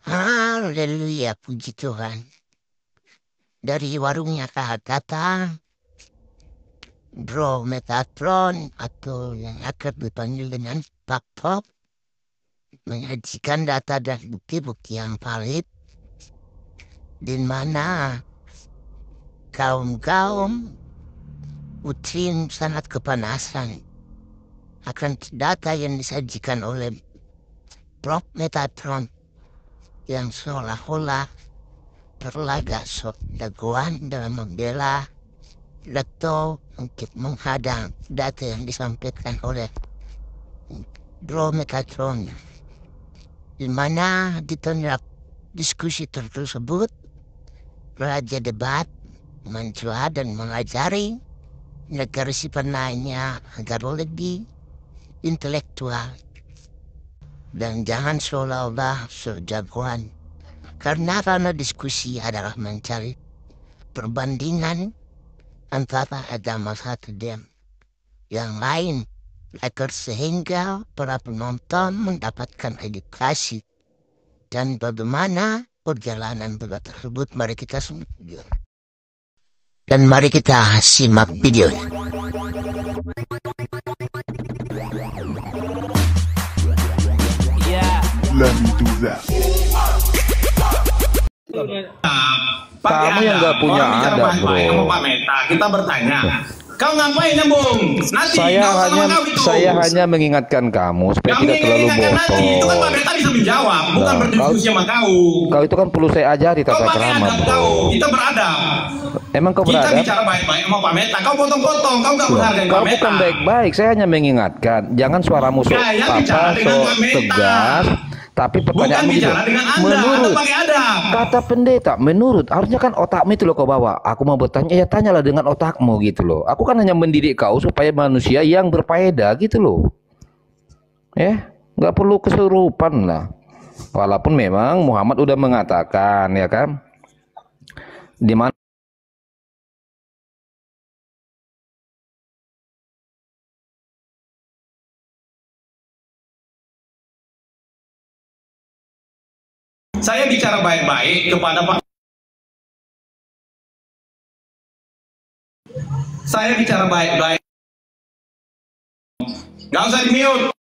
Haleluya, puji Tuhan. Dari warungnya Kak datang, Bro Metatron atau yang akrab dipanggil dengan Pak Pop menyajikan data dan bukti-bukti yang valid di mana kaum-kaum Utrin sangat kepanasan akan data yang disajikan oleh Prof Metatron yang seolah-olah berlagak sok dakwaan dalam membela atau untuk menghadang data yang disampaikan oleh Bro Metatron, di mana di tengah diskusi tersebut raja debat mencoba dan mengajari negara si penanya agar lebih intelektual dan jangan seolah-olah sejagoan, karena diskusi adalah mencari perbandingan antara agama satu dan yang lain agar sehingga para penonton mendapatkan edukasi dan bagaimana perjalanan debat tersebut. Mari kita simak video dan mari kita simak videonya. Kamu yang nggak punya adab, bro. Pak Meta, kita bertanya, kau ngapain nyambung? Nanti Saya hanya mengingatkan kamu supaya tidak terlalu bodoh. Itu kan Pak Meta bisa menjawab, bukan berdiskusi sama kau. Kau itu kan perlu saya ajari tata krama, bro. Kita beradab. Emang kau Kita beradab? bicara baik-baik sama Pak Meta. Kau potong-potong, kau nggak menghargai Pak Kau Meta. bukan baik-baik, saya hanya mengingatkan. Jangan suaramu sok tegas. Tapi pertanyaanmu gitu, menurut kata pendeta, menurut harusnya kan otakmu itu loh kau bawa. Aku mau bertanya, ya tanyalah dengan otakmu gitu loh. Aku kan hanya mendidik kau supaya manusia yang berfaedah gitu loh. Nggak perlu kesurupan lah. Walaupun memang Muhammad udah mengatakan, ya kan, di mana saya bicara baik-baik kepada Pak. Saya bicara baik-baik. Gak usah di-mute.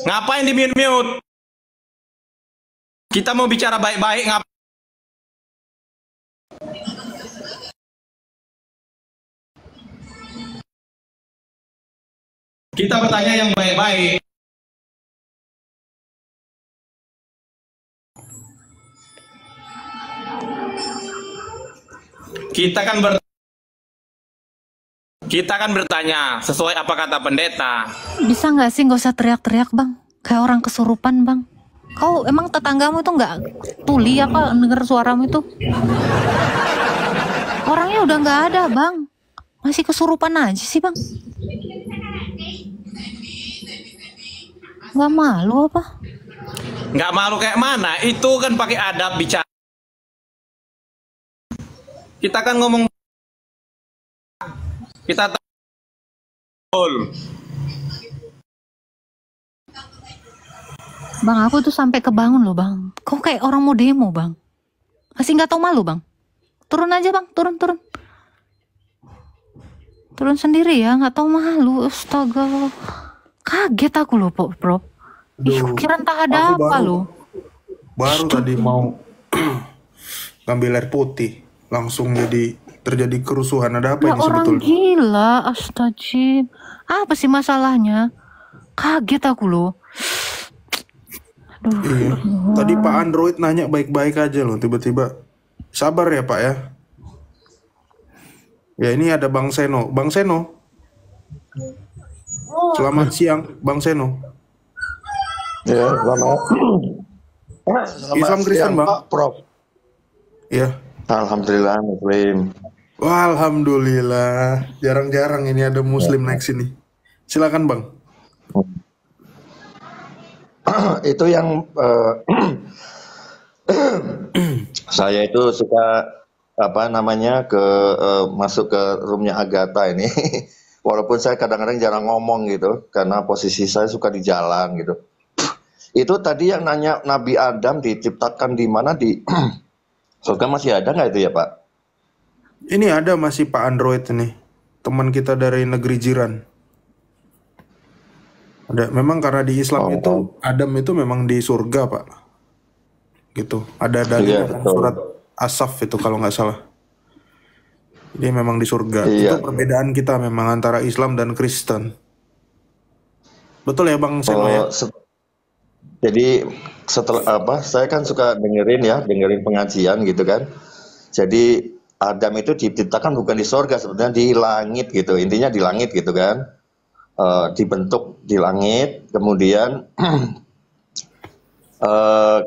Ngapain di-mute? Kita mau bicara baik-baik, kita bertanya yang baik-baik. Kita kan bertanya sesuai apa kata pendeta. Bisa nggak sih nggak usah teriak-teriak, Bang? Kayak orang kesurupan, Bang. Kau emang tetanggamu itu nggak tuli apa denger suaramu itu? Orangnya udah nggak ada, Bang. Masih kesurupan aja sih, Bang. Nggak malu apa? Nggak malu kayak mana? Itu kan pakai adab bicara. Kita kan ngomong, kita tahu. Bang, aku tuh sampai kebangun loh, Bang. Kau kayak orang mau demo, Bang. Masih nggak tahu malu, Bang. Turun aja, Bang. Turun. Turun sendiri ya, nggak tahu malu. Astaga. Kaget aku loh, Bro. Ih, kira entah ada apa loh. Baru tadi mau ngambil air putih, langsung terjadi kerusuhan. Ada apa Ya, ini orang sebetulnya? gila, astagfirullah. Apa sih masalahnya? Kaget aku loh. Aduh. Iya. Tadi Pak Android nanya baik-baik aja loh, tiba-tiba sabar ya Pak ya. Ya ini ada Bang Seno. Bang Seno. Selamat siang Bang Seno. Ya, selamat Islam Kristen siang, Bang. Pak Prof. Iya. Alhamdulillah Muslim. Wah, alhamdulillah. Jarang-jarang ini ada Muslim naik sini. Silakan Bang. Itu yang saya itu suka masuk ke roomnya Agatha ini. Walaupun saya kadang-kadang jarang ngomong gitu, karena posisi saya suka di jalan gitu. Itu tadi yang nanya Nabi Adam diciptakan di mana di surga masih ada nggak itu ya Pak? Ini ada masih Pak Android ini, teman kita dari negeri jiran. Ada, memang karena di Islam itu Adam itu memang di surga Pak. Gitu. Ada dalilnya Iya, kan, betul. surat As-Saff itu kalau nggak salah. Dia memang di surga. Iya. Itu perbedaan kita memang antara Islam dan Kristen. Betul ya Bang Seno ya? Jadi setelah saya kan suka dengerin pengajian gitu kan. Jadi Adam itu diciptakan bukan di sorga, sebenarnya di langit gitu. Intinya di langit gitu kan. Dibentuk di langit, kemudian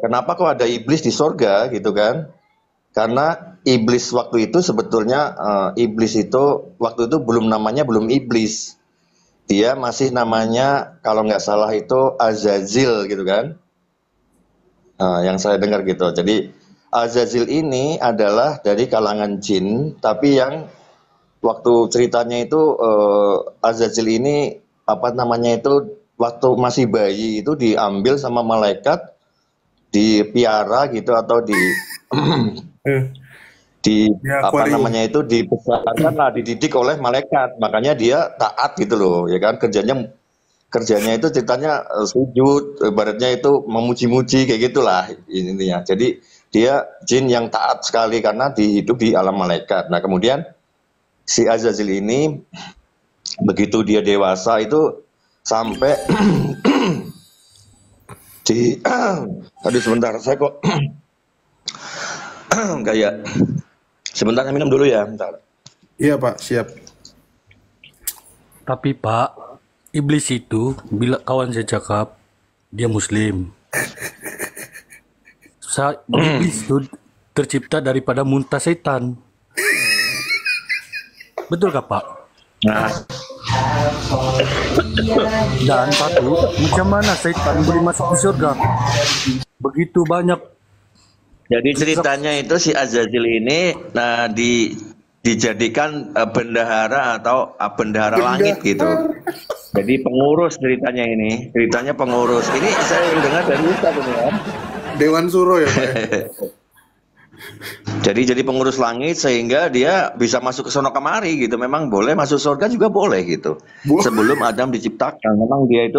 kenapa kok ada iblis di sorga gitu kan? Karena iblis waktu itu sebetulnya iblis itu waktu itu namanya belum iblis. Dia masih namanya kalau nggak salah itu Azazil gitu kan. Yang saya dengar gitu. Jadi Azazil ini adalah dari kalangan jin, tapi yang waktu ceritanya itu Azazil ini waktu masih bayi itu diambil sama malaikat, dipiara gitu atau dibesarkan lah, dididik oleh malaikat, makanya dia taat gitu loh, ya kan, kerjanya itu ceritanya sujud, ibaratnya itu memuji-muji kayak gitulah intinya. Jadi dia jin yang taat sekali karena hidup di alam malaikat. Nah kemudian si Azazil ini begitu dia dewasa itu sampai tadi sebentar saya kok kayak sebentar saya minum dulu ya, bentar. Iya Pak, siap. Tapi Pak, iblis itu bila kawan saya cakap dia Muslim. Iblis itu tercipta daripada muntah setan. Betul kah Pak? Nah, Dan satu, macam mana setan boleh masuk ke surga? Begitu banyak. jadi ceritanya itu si Azazil ini dijadikan bendahara atau bendahara langit gitu. Jadi pengurus ceritanya ini. Ceritanya pengurus. Ini saya dengar dari Ustaz ini ya. Dewan Suro ya Pak. Jadi pengurus langit sehingga dia bisa masuk ke sono kemari gitu. Memang boleh masuk surga juga boleh gitu. Sebelum Adam diciptakan, memang dia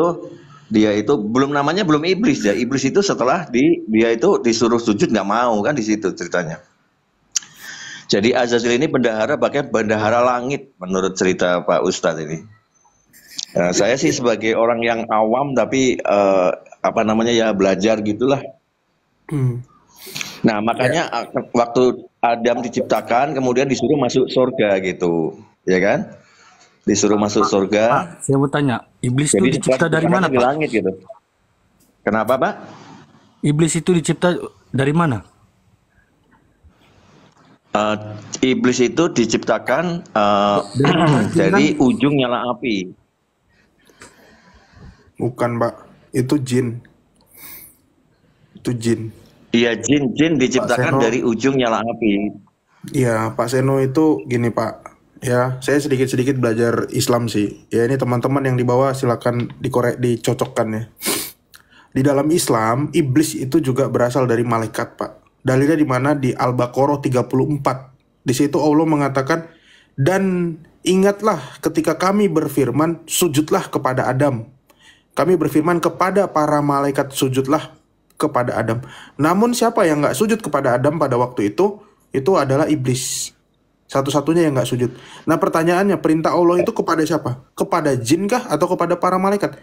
itu namanya belum iblis ya. Iblis itu setelah dia itu disuruh sujud nggak mau kan, di situ ceritanya. Jadi Azazil ini bahkan bendahara langit menurut cerita Pak Ustadz ini. Nah, saya sih sebagai orang yang awam tapi belajar gitulah. Nah makanya waktu Adam diciptakan kemudian disuruh masuk surga gitu, ya kan? Disuruh masuk surga. Pak, saya mau tanya, iblis itu dicipta dari mana di Pak? langit gitu. Kenapa Pak? Iblis itu dicipta dari mana? Iblis itu diciptakan dari ujung nyala api. Bukan Pak, itu jin. Itu jin. Iya, jin diciptakan dari ujung nyala api. Iya, Pak Seno itu gini Pak. Ya, saya sedikit-sedikit belajar Islam sih. Ya, ini teman-teman yang di bawah silakan dicocokkan ya. Di dalam Islam, iblis itu juga berasal dari malaikat, Pak. Dalilnya di mana? Di Al-Baqarah 34. Di situ Allah mengatakan, "Dan ingatlah ketika kami berfirman, sujudlah kepada Adam. Kami berfirman kepada para malaikat, sujudlah kepada Adam. Namun siapa yang nggak sujud kepada Adam pada waktu itu adalah iblis. Satu-satunya yang nggak sujud. Nah pertanyaannya, perintah Allah itu kepada siapa? Kepada jin kah atau kepada para malaikat?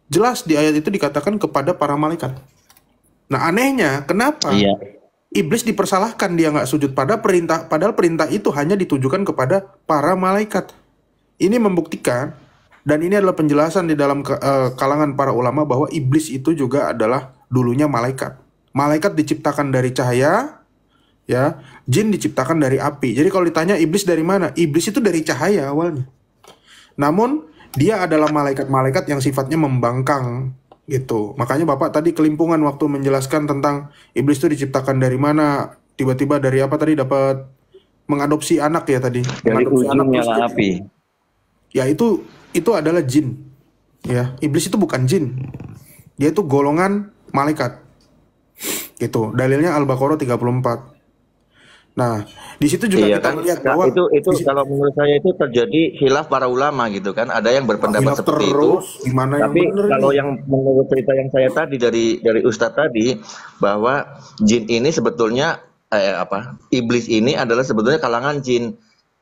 Jelas di ayat itu dikatakan kepada para malaikat. Nah anehnya, kenapa iblis dipersalahkan dia nggak sujud padahal perintah itu hanya ditujukan kepada para malaikat. Ini membuktikan, dan ini adalah penjelasan di dalam kalangan para ulama bahwa iblis itu juga adalah dulunya malaikat. Malaikat diciptakan dari cahaya, ya. Jin diciptakan dari api. Jadi kalau ditanya iblis dari mana? Iblis itu dari cahaya awalnya. Namun dia adalah malaikat-malaikat yang sifatnya membangkang gitu. Makanya Bapak tadi kelimpungan waktu menjelaskan tentang iblis itu diciptakan dari mana, tiba-tiba dari apa tadi dapat mengadopsi anak ya tadi. Dari ujung nyala api. Ya itu adalah jin. Ya, iblis itu bukan jin. Dia itu golongan malaikat. Gitu. Dalilnya Al-Baqarah 34. Nah, di situ juga Iya kita kan, melihat Kak, bahwa itu kalau menurut saya itu terjadi khilaf para ulama gitu kan. Ada yang berpendapat khilaf seperti itu. terus gimana yang Tapi bener kalau nih? yang menurut cerita yang saya tadi dari Ustadz tadi bahwa jin ini sebetulnya iblis ini adalah sebetulnya kalangan jin.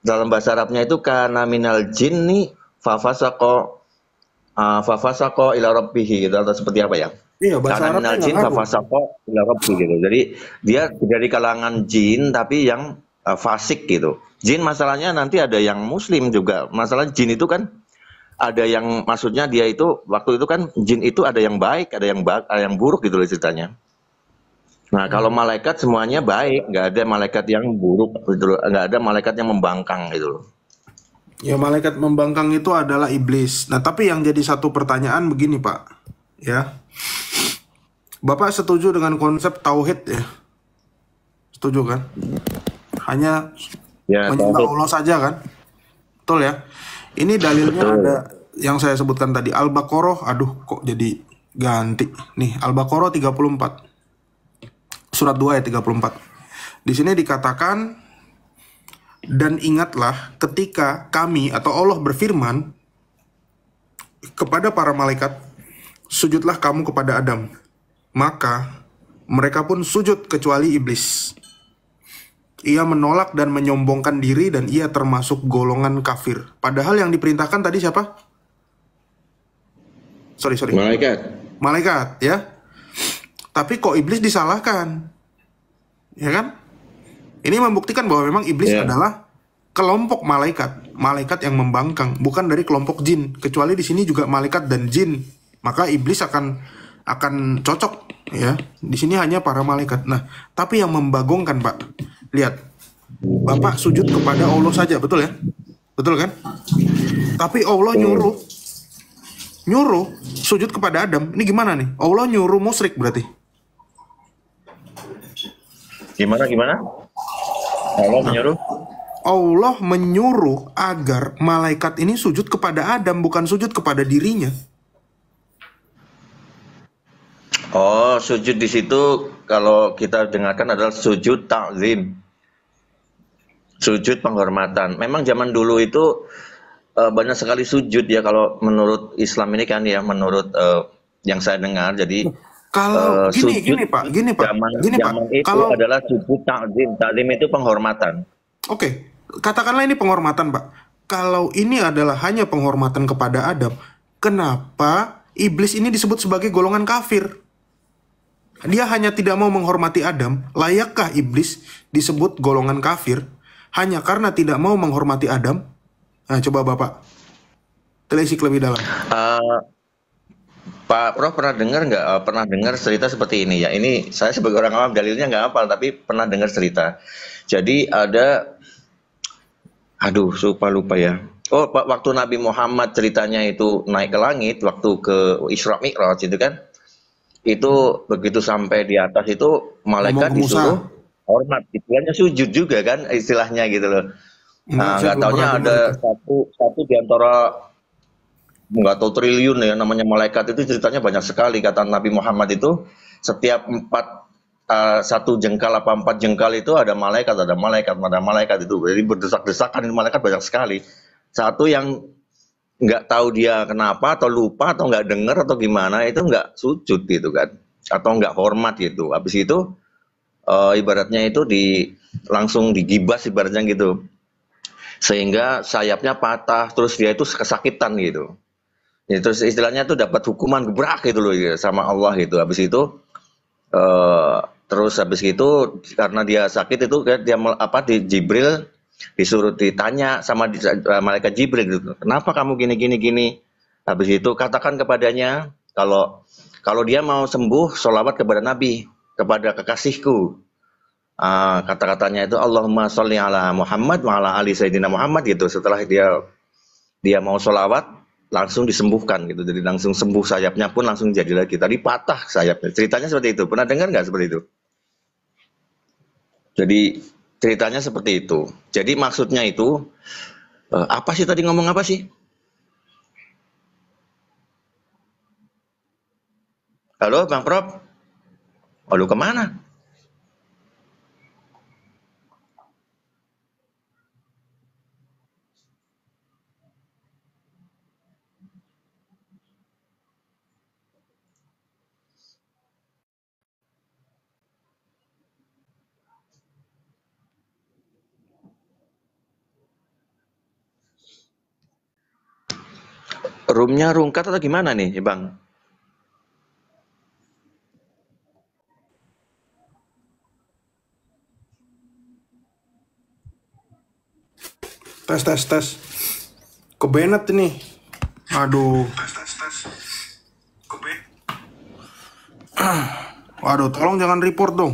Dalam bahasa Arabnya itu kana minal jinni fafasaqo ila rabbih gitu atau seperti apa ya? Iya, bahasa Karena Arabnya minal nggak jin ngaruh. fafasaqo ila rabbih gitu. Jadi dia dari kalangan jin tapi yang fasik gitu. Jin masalahnya nanti ada yang muslim juga. Masalah jin itu kan ada yang maksudnya dia itu waktu itu kan jin itu ada yang baik, ada yang buruk gitu loh ceritanya. Nah, kalau malaikat semuanya baik, nggak ada malaikat yang buruk gitu loh. Nggak ada malaikat yang membangkang gitu loh. Ya, malaikat membangkang itu adalah iblis. Nah, tapi yang jadi satu pertanyaan begini, Pak. Ya. Bapak setuju dengan konsep tauhid ya? Setuju kan? Hanya Ya, menyembah tauhid. Allah saja kan? Betul ya? Ini dalilnya Betul. ada yang saya sebutkan tadi. Al-Baqarah, aduh kok jadi ganti. Nih, Al-Baqarah 34. Surat 2 ayat 34. Di sini dikatakan, dan ingatlah ketika kami atau Allah berfirman kepada para malaikat, sujudlah kamu kepada Adam. Maka mereka pun sujud kecuali iblis. Ia menolak dan menyombongkan diri dan ia termasuk golongan kafir. Padahal yang diperintahkan tadi siapa? Sorry. Malaikat ya. Tapi kok iblis disalahkan? Ya kan? Ini membuktikan bahwa memang iblis Ya. adalah kelompok malaikat yang membangkang, bukan dari kelompok jin. Kecuali di sini juga malaikat dan jin, maka iblis akan cocok ya. Di sini hanya para malaikat. Nah, tapi yang membagongkan, Pak, lihat, Bapak sujud kepada Allah saja, betul ya? Betul kan? Tapi Allah nyuruh sujud kepada Adam. Ini gimana nih? Allah nyuruh musyrik berarti. Gimana? Allah menyuruh? Allah menyuruh agar malaikat ini sujud kepada Adam, bukan sujud kepada dirinya. Oh, sujud di situ kalau kita dengarkan adalah sujud ta'zim. Sujud penghormatan. Memang zaman dulu itu banyak sekali sujud ya kalau menurut Islam ini kan ya, menurut yang saya dengar. Jadi Kalau gini Pak. zaman itu Kalau adalah sujud ta'zim. Ta'zim itu penghormatan. Oke, katakanlah ini penghormatan, Pak. Kalau ini adalah hanya penghormatan kepada Adam, kenapa iblis ini disebut sebagai golongan kafir? Dia hanya tidak mau menghormati Adam. Layakkah iblis disebut golongan kafir hanya karena tidak mau menghormati Adam? Nah, coba Bapak telisik lebih dalam. Pak Prof pernah dengar cerita seperti ini ya? Ini saya sebagai orang awam dalilnya nggak hafal, tapi pernah dengar cerita. Jadi ada, lupa ya. Oh, waktu Nabi Muhammad ceritanya itu naik ke langit, waktu ke Isra Mi'raj itu kan, itu begitu sampai di atas itu malaikat Ngomong ke Musa. disuruh hormat, istilahnya sujud juga kan, istilahnya gitu loh. Nah, Saya nggak belum taunya pernah ada dengar itu. satu di antara nggak tahu triliun ya namanya malaikat itu, ceritanya banyak sekali. Kata Nabi Muhammad itu setiap satu jengkal apa 4 jengkal itu ada malaikat itu. Jadi berdesak-desakan, malaikat banyak sekali. Satu yang nggak tahu dia kenapa atau lupa atau nggak dengar atau gimana itu nggak sujud gitu kan, atau nggak hormat gitu. Habis itu ibaratnya itu langsung digibas ibaratnya gitu, sehingga sayapnya patah, terus dia itu kesakitan gitu. Ya, terus istilahnya tuh dapat hukuman gebrak gitu loh ya, sama Allah gitu. Habis itu terus habis itu karena dia sakit itu dia di Jibril disuruh ditanya sama malaikat Jibril gitu. Kenapa kamu gini? Habis itu katakan kepadanya kalau dia mau sembuh, sholawat kepada Nabi, kepada kekasihku. Kata-katanya itu Allahumma sholli ala Muhammad wa ala ali sayyidina Muhammad gitu. Setelah dia mau sholawat, langsung disembuhkan gitu. Jadi langsung sembuh, sayapnya pun langsung jadi lagi. Tadi patah sayapnya. Ceritanya seperti itu. Pernah dengar nggak seperti itu? Jadi ceritanya seperti itu. Jadi maksudnya itu apa sih tadi, ngomong apa sih? Halo Bang Prop, oh, lu kemana? Roomnya rungkat atau gimana nih Bang? Tes. Kebenet ini. Aduh. Waduh, tolong jangan report dong.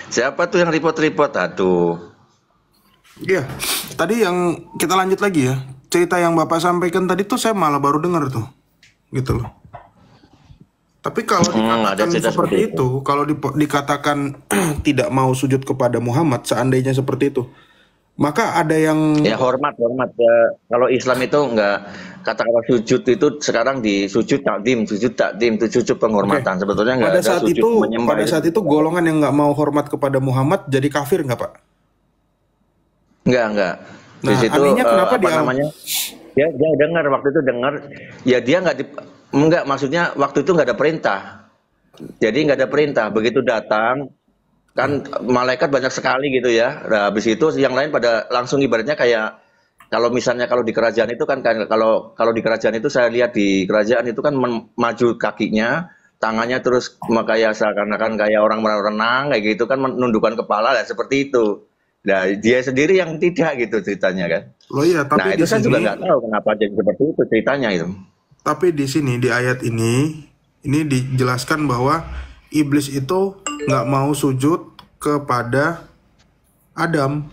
Siapa tuh yang report-report? Aduh. Iya, tadi yang kita lanjut lagi ya. Cerita yang Bapak sampaikan tadi tuh saya malah baru dengar tuh. Gitu loh. Tapi kalau ada dikatakan cerita seperti itu, kalau dikatakan tidak mau sujud kepada Muhammad, seandainya seperti itu, maka ada yang Ya hormat ya. Kalau Islam itu enggak, kata-kata sujud itu sekarang di sujud takdim itu sujud penghormatan. Sebetulnya enggak pada ada saat sujud itu menyembah. pada saat itu golongan yang nggak mau hormat kepada Muhammad jadi kafir nggak, Pak? Enggak. Di Nah, situ anehnya kenapa apa namanya? Dia dengar waktu itu dengar, ya dia enggak, maksudnya waktu itu enggak ada perintah. Jadi enggak ada perintah. Begitu datang kan malaikat banyak sekali gitu ya. Nah, habis itu yang lain pada langsung ibaratnya kayak kalau misalnya kalau di kerajaan itu kan kalau di kerajaan itu saya lihat di kerajaan itu kan maju kakinya, tangannya terus kayak seakan-akan kayak orang renang kayak gitu kan, menundukkan kepala lah seperti itu. Nah, dia sendiri yang tidak gitu ceritanya kan. Loh iya, tapi Nah, di itu saya juga sini, nggak tahu kenapa jadi seperti itu ceritanya itu. tapi di sini di ayat ini dijelaskan bahwa iblis itu nggak mau sujud kepada Adam,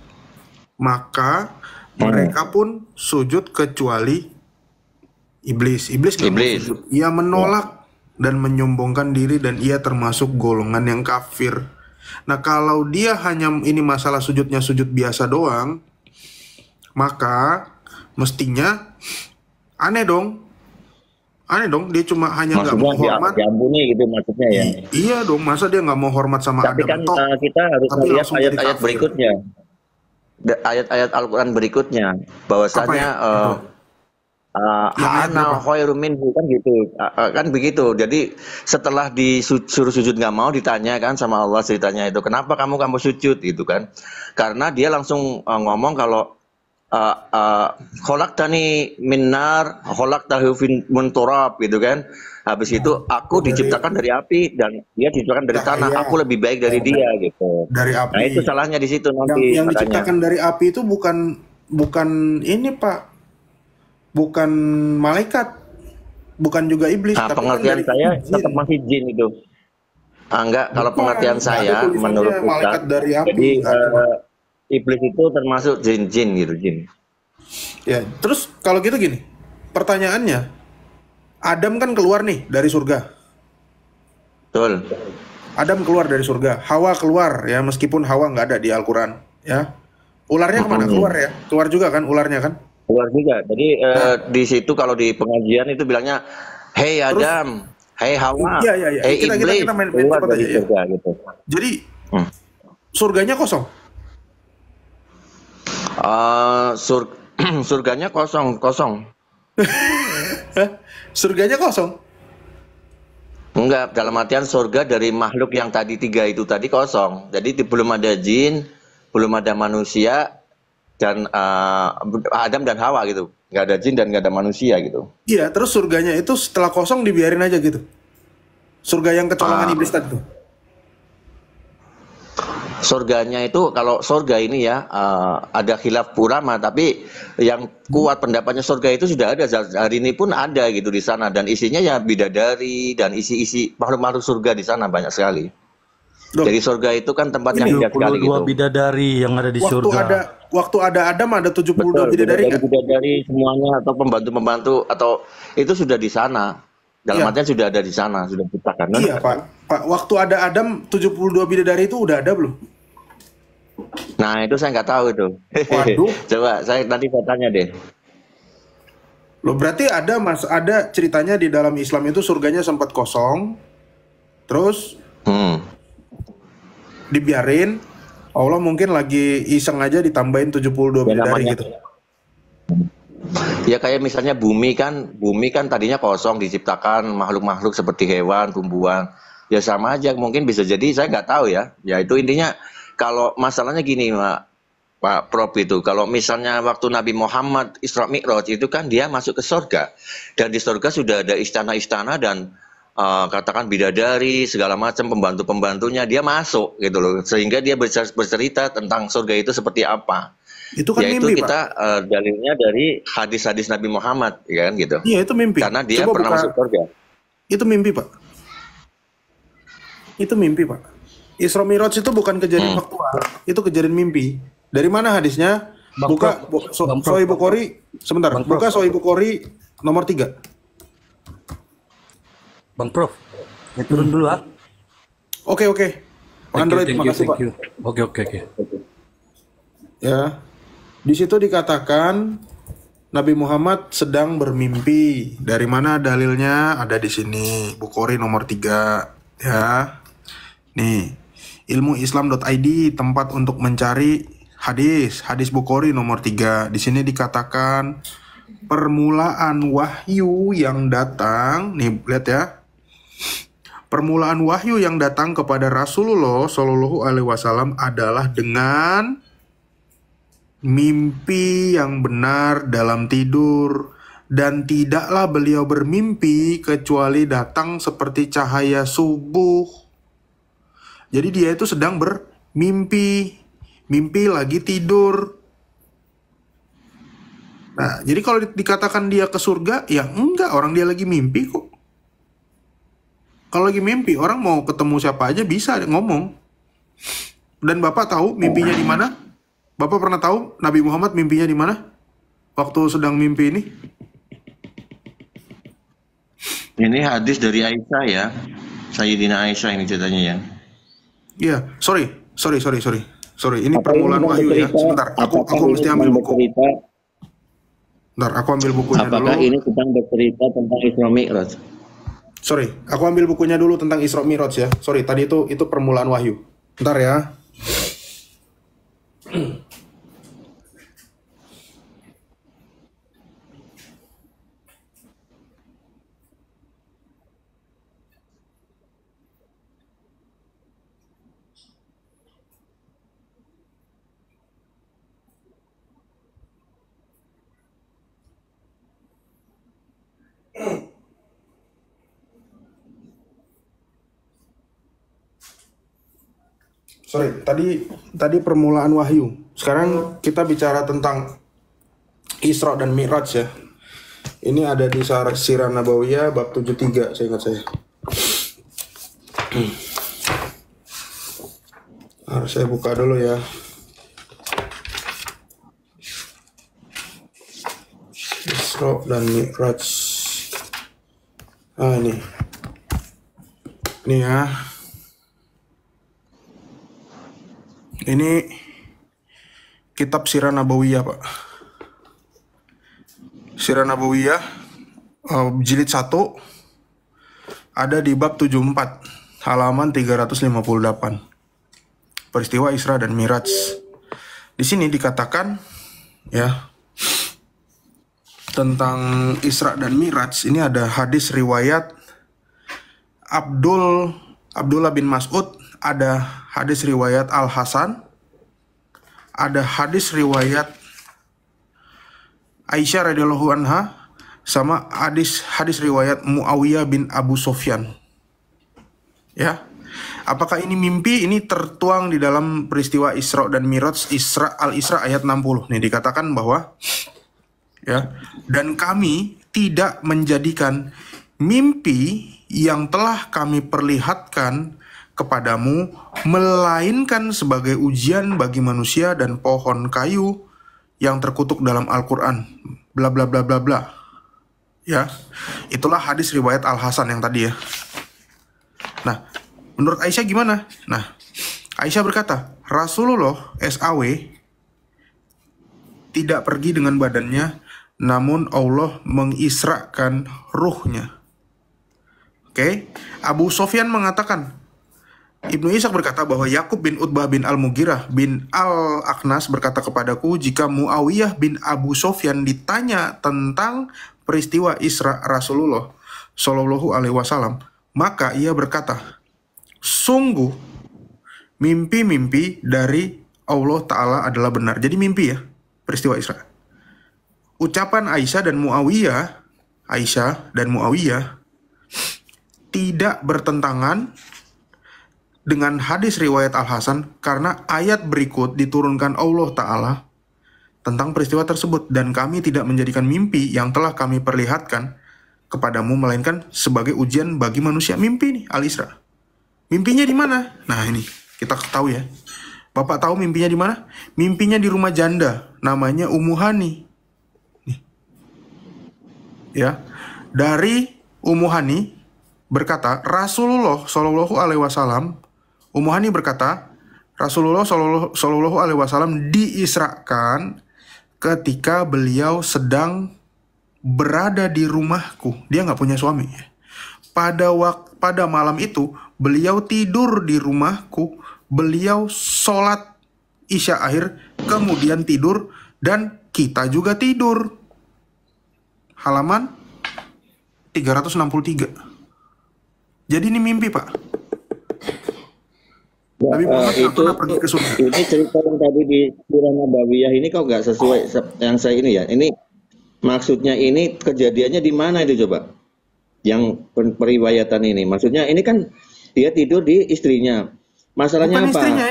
maka mereka pun sujud kecuali iblis. Iblis nggak mau Iblis. sujud. Ia menolak dan menyombongkan diri dan ia termasuk golongan yang kafir. Nah, kalau dia hanya ini masalah sujudnya sujud biasa doang, maka mestinya aneh dong. Aneh dong, dia cuma hanya nggak mau Maksudnya hormat. diampuni gitu maksudnya ya. Iya dong, masa dia nggak mau hormat sama Tapi Adam? kan Toh, kita harus tapi melihat langsung jadi ayat-ayat kafir. berikutnya. Ayat-ayat Al-Quran berikutnya. Bahwasanya Yang ayat ana berapa? khairum minhu kan gitu. Kan begitu. Jadi setelah disuruh sujud nggak mau, ditanya kan sama Allah ceritanya itu. Kenapa kamu sujud gitu kan? Karena dia langsung ngomong kalau khalaqtani min nar khalaqtahu min turab gitu kan. Habis itu aku diciptakan dari api dan dia diciptakan dari tanah. Iya. Aku lebih baik dari dia gitu. Dari Nah, api. itu salahnya di situ nanti Yang makanya. diciptakan dari api itu bukan ini, Pak. Bukan malaikat. Bukan juga iblis, Nah, tapi kan pengertian dari saya jin. tetap masih jin itu. Enggak, kalau Bukan, pengertian nggak ada saya tulisannya menurut malaikat Ustaz, dari api, jadi nggak ada. iblis itu termasuk jin-jin gitu, jin. Ya, terus kalau gitu gini, pertanyaannya, Adam kan keluar nih dari surga. Betul. Adam keluar dari surga, Hawa keluar ya, meskipun Hawa nggak ada di Al-Quran ya. Ularnya kemana? Keluar ya? Keluar juga kan ularnya kan? Keluar juga. Jadi di situ kalau di pengajian itu bilangnya, "Hey Terus, Adam, hey Hawa, iya. hey Kita iblis, main keluar cepat dari aja ya. surga gitu." Jadi Hmm. surganya kosong. Surganya kosong. Hah? Surganya kosong. Enggak, dalam artian surga dari makhluk yang tadi 3 itu tadi kosong. Jadi belum ada jin, belum ada manusia, dan Adam dan Hawa gitu. Nggak ada jin dan nggak ada manusia gitu. Iya, terus surganya itu setelah kosong dibiarin aja gitu. Surga yang kecolongan Ah. iblis tadi tuh. Surganya itu kalau surga ini ya ada khilaf ulama, tapi yang kuat pendapatnya surga itu sudah ada hari ini pun ada gitu di sana, dan isinya ya bidadari dan isi-isi makhluk-makhluk surga di sana banyak sekali. Loh, Jadi surga itu kan tempat yang ini indah sekali 22 gitu. bidadari yang ada di surga. waktu ada Adam ada 72 Betul, bidadari kan? bidadari semuanya atau pembantu-pembantu atau itu sudah di sana. Dalam Iya. artian sudah ada di sana, sudah diciptakan. Iya, Pak. Waktu ada Adam 72 bidadari itu udah ada belum? Nah, itu saya nggak tahu itu. Waduh. Coba saya tanya deh. Loh berarti ada ceritanya di dalam Islam itu surganya sempat kosong, terus dibiarin, Allah mungkin lagi iseng aja ditambahin 72 bidadari gitu. Ya kayak misalnya bumi kan tadinya kosong, diciptakan makhluk-makhluk seperti hewan, tumbuhan. Ya sama aja, mungkin bisa jadi, saya nggak tahu ya. Ya itu intinya, kalau masalahnya gini Pak Prof itu, kalau misalnya waktu Nabi Muhammad Isra Mi'raj itu kan dia masuk ke surga, dan di surga sudah ada istana-istana dan katakan bidadari segala macam, pembantu-pembantunya, dia masuk gitu loh, sehingga dia bercerita tentang surga itu seperti apa. Itu kan Yaitu mimpi, kita Pak. dalilnya dari hadis-hadis Nabi Muhammad, ya kan gitu. Iya, itu mimpi. Karena dia Coba pernah buka. masuk surga. Itu mimpi, Pak. Itu mimpi, Pak. Isra Mi'raj itu bukan kejadian faktual, itu kejadian mimpi. Dari mana hadisnya? Bang Buka Sahih Bukhari, sebentar. Bang Prof. Buka Sahih Bukhari nomor 3. Bang Prof, ya turun dulu ah. Oke. Pak Android, makasih Pak. Oke. Ya. Di situ dikatakan Nabi Muhammad sedang bermimpi. Dari mana dalilnya? Ada di sini, Bukhari nomor 3, ya. Nih, ilmuislam.id, tempat untuk mencari hadis Bukhari nomor 3. Di sini dikatakan permulaan wahyu yang datang, nih lihat ya. Permulaan wahyu yang datang kepada Rasulullah Shallallahu Alaihi Wasallam adalah dengan mimpi yang benar dalam tidur, dan tidaklah beliau bermimpi kecuali datang seperti cahaya subuh. Jadi dia itu sedang bermimpi, mimpi lagi tidur. Nah, jadi kalau dikatakan dia ke surga, ya enggak, orang dia lagi mimpi kok. Kalau lagi mimpi, orang mau ketemu siapa aja bisa ngomong. Dan Bapak tahu mimpinya di mana? Bapak pernah tahu Nabi Muhammad mimpinya di mana? Waktu sedang mimpi ini? Ini hadis dari Aisyah ya, Sayyidina Aisyah ini ceritanya ya. Iya, sorry. Ini permulaan wahyu ya. Sebentar, aku mesti ambil buku. Bentar, aku ambil bukunya dulu. Apakah ini sedang bercerita tentang Isra Mi'raj? Sorry, aku ambil bukunya dulu tentang Isra Mi'raj ya. Sorry, tadi itu permulaan wahyu. Bentar ya. Sorry, tadi permulaan wahyu. Sekarang kita bicara tentang Isra dan Mi'raj ya. Ini ada di Sirah Nabawiyah bab 73, saya ingat saya. Harus saya buka dulu ya. Isra dan Mi'raj. Ini. Ini ya. Ini kitab Sirah Nabawiyah, Pak. Sirah Nabawiyah jilid 1 ada di bab 74 halaman 358. Peristiwa Isra dan Mi'raj. Di sini dikatakan ya tentang Isra dan Mi'raj, ini ada hadis riwayat Abdullah bin Mas'ud, ada hadis riwayat Al-Hasan, ada hadis riwayat Aisyah radhiyallahu anha, sama hadis riwayat Muawiyah bin Abu Sufyan. Ya. Apakah ini mimpi? Ini tertuang di dalam peristiwa Isra dan Mi'raj, Al-Isra ayat 60. Nih dikatakan bahwa ya, dan kami tidak menjadikan mimpi yang telah kami perlihatkan kepadamu melainkan sebagai ujian bagi manusia dan pohon kayu yang terkutuk dalam Al-Quran, bla bla bla bla bla. Ya, itulah hadis riwayat Al-Hasan yang tadi ya. Nah, menurut Aisyah gimana? Nah, Aisyah berkata, Rasulullah SAW tidak pergi dengan badannya namun Allah mengisrakan ruhnya. Oke, Abu Sofyan mengatakan, Ibnu Ishaq berkata bahwa Yakub bin Utbah bin Al-Mughirah bin Al-Akhnas berkata kepadaku, jika Muawiyah bin Abu Sofyan ditanya tentang peristiwa Isra Rasulullah Shallallahu Alaihi Wasallam, maka ia berkata, sungguh mimpi-mimpi dari Allah Ta'ala adalah benar. Jadi mimpi ya, peristiwa Isra. Ucapan Aisyah dan Muawiyah tidak bertentangan dengan hadis riwayat Al-Hasan karena ayat berikut diturunkan Allah Ta'ala tentang peristiwa tersebut, dan kami tidak menjadikan mimpi yang telah kami perlihatkan kepadamu melainkan sebagai ujian bagi manusia. Mimpi nih Al-Isra. Mimpinya di mana? Nah ini kita tahu ya. Bapak tahu mimpinya di mana? Mimpinya di rumah janda namanya Ummu Hani. Nih. Ya. Dari Ummu Hani berkata, Rasulullah Shallallahu Alaihi Wasallam, Ummu Hani berkata, Rasulullah Shallallahu Alaihi Wasallam diisrakan ketika beliau sedang berada di rumahku. Dia nggak punya suami. Pada malam itu beliau tidur di rumahku. Beliau sholat Isya akhir, kemudian tidur, dan kita juga tidur. Halaman 363. Jadi ini mimpi, Pak. Nabi Muhammad nggak pernah pergi ke surga. Ini cerita yang tadi di Surah Nabawiyah ini kok nggak sesuai yang saya ini ya. Ini maksudnya ini kejadiannya di mana itu coba? Yang periwayatan ini. Maksudnya ini kan dia tidur di istrinya. Masalahnya bukan apa? Istrinya,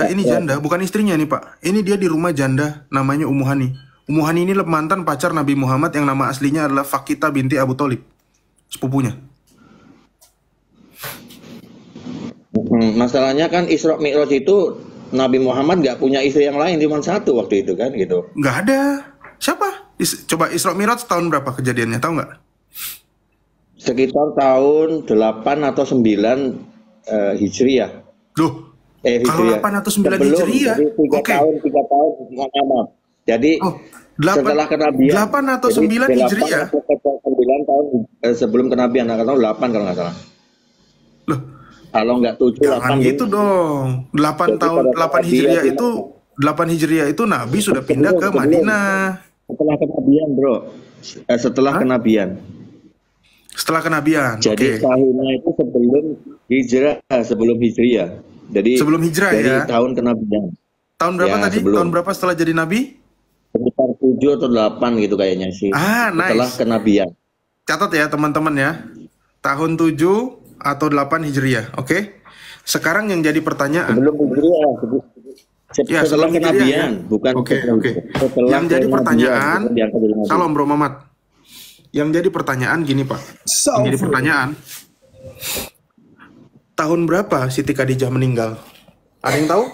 ini janda, bukan istrinya nih Pak. Ini dia di rumah janda, namanya Ummu Hani. Ummu Hani ini mantan pacar Nabi Muhammad yang nama aslinya adalah Fakita binti Abu Thalib, sepupunya. Masalahnya kan Isra Mi'raj itu Nabi Muhammad nggak punya istri yang lain, cuma satu waktu itu kan gitu. Nggak ada. Siapa? Coba Isra Mi'raj tahun berapa kejadiannya, tahu nggak? Sekitar tahun 8 atau 9 Hijriah. Loh, kalau 8 atau 9 Hijriah? Oke. 3 tahun lama. Jadi setelah kenabian 8 atau 9 Hijriah? 9 tahun sebelum kenabian, atau 8 kalau nggak salah. Loh, kalau nggak 7, jangan 8 gitu dong. 8 Hijriah itu 8 Hijriah itu Nabi sudah pindah ke Madinah. Setelah kenabian, Bro. Setelah kenabian. Setelah kenabian. Jadi tahunnya itu sebelum Hijriah. Jadi sebelum hijrah dari ya. Tahun kenabian. Tahun berapa ya, tadi? Sebelum. Tahun berapa setelah jadi nabi? Sekitar 7 atau 8 gitu kayaknya sih. Setelah nice. kenabian. Catat ya teman-teman ya. Tahun 7 atau 8 Hijriah. Oke. Sekarang yang jadi pertanyaan. Sebelum Hijriah. Setelah kenabian, ya? Bukan. Oke. Yang jadi pertanyaan. Salam Bro Mamat. Yang jadi pertanyaan gini Pak. Yang jadi pertanyaan. Tahun berapa Siti Khadijah meninggal? Ada yang tahu?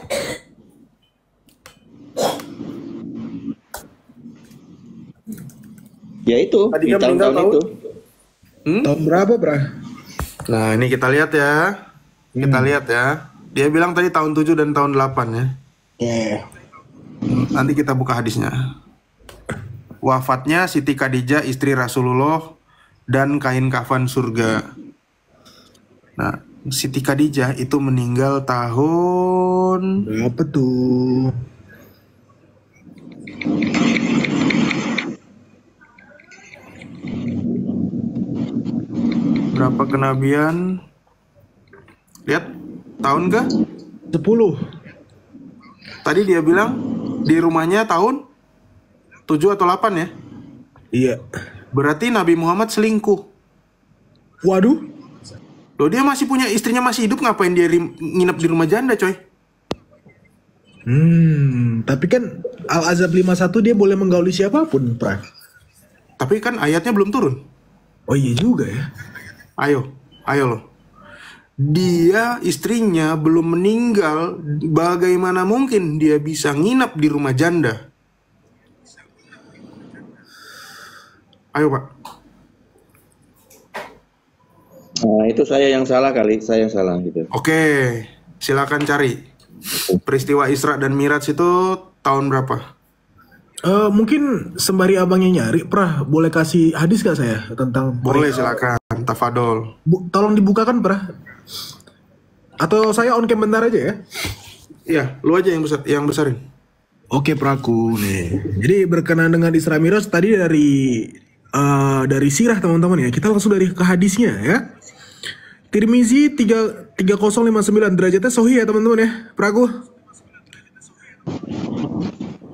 Ya itu. Di tahun-tahun itu. Tahun berapa, Bra? Nah, ini kita lihat ya. Kita lihat ya. Dia bilang tadi tahun 7 dan tahun 8 ya. Nanti kita buka hadisnya. Wafatnya Siti Khadijah istri Rasulullah dan kain kafan surga. Nah, Siti Khadijah itu meninggal tahun berapa tuh? Berapa kenabian? Lihat, tahun kah? 10. Tadi dia bilang di rumahnya tahun 7 atau 8 ya? Iya. Berarti Nabi Muhammad selingkuh. Waduh. Loh, dia masih punya istrinya masih hidup, ngapain dia nginep di rumah janda, coy? Tapi kan Al-Azab 51 dia boleh menggauli siapapun, Pra. Tapi kan ayatnya belum turun. Oh iya juga ya. Ayo loh. Dia istrinya belum meninggal, bagaimana mungkin dia bisa nginep di rumah janda? Ayo Pak. Nah itu saya yang salah kali, saya yang salah gitu. Oke, silakan cari. Peristiwa Isra dan Miraj itu tahun berapa? Mungkin sembari abangnya nyari, Prah, boleh kasih hadis gak saya tentang Boleh, silakan. Tafadol. Tolong dibukakan, Prah. Atau saya on cam bentar aja ya? Iya, lu aja yang besarin. Oke, Praku nih. Jadi berkenaan dengan Isra Miraj tadi dari sirah teman-teman ya. Kita langsung dari ke hadisnya ya. Tirmizi 3059 derajatnya sahih ya teman-teman ya. Praku.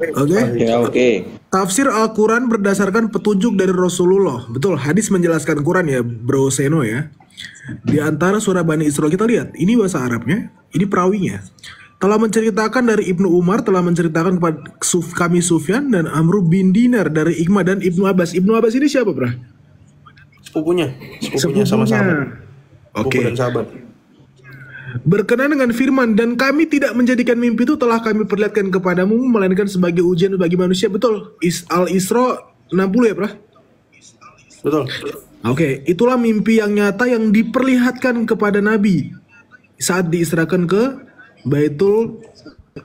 Oke. Tafsir Al-Quran berdasarkan petunjuk dari Rasulullah. Betul, hadis menjelaskan Quran ya, Bro Seno ya. Di antara surah Bani Israil kita lihat, ini bahasa Arabnya, ini perawinya. Telah menceritakan dari Ibnu Umar, telah menceritakan kepada kami Sufyan dan Amru bin Dinar dari Iqmah dan Ibnu Abbas. Ibnu Abbas ini siapa, Bro? Sepupunya sama sahabat. Oke. Dan sahabat. Berkenaan dengan firman, dan kami tidak menjadikan mimpi itu telah kami perlihatkan kepadamu melainkan sebagai ujian bagi manusia. Betul. Al-Isra 60 ya, Bro? Betul. Oke, itulah mimpi yang nyata yang diperlihatkan kepada Nabi saat diisrakan ke Baitul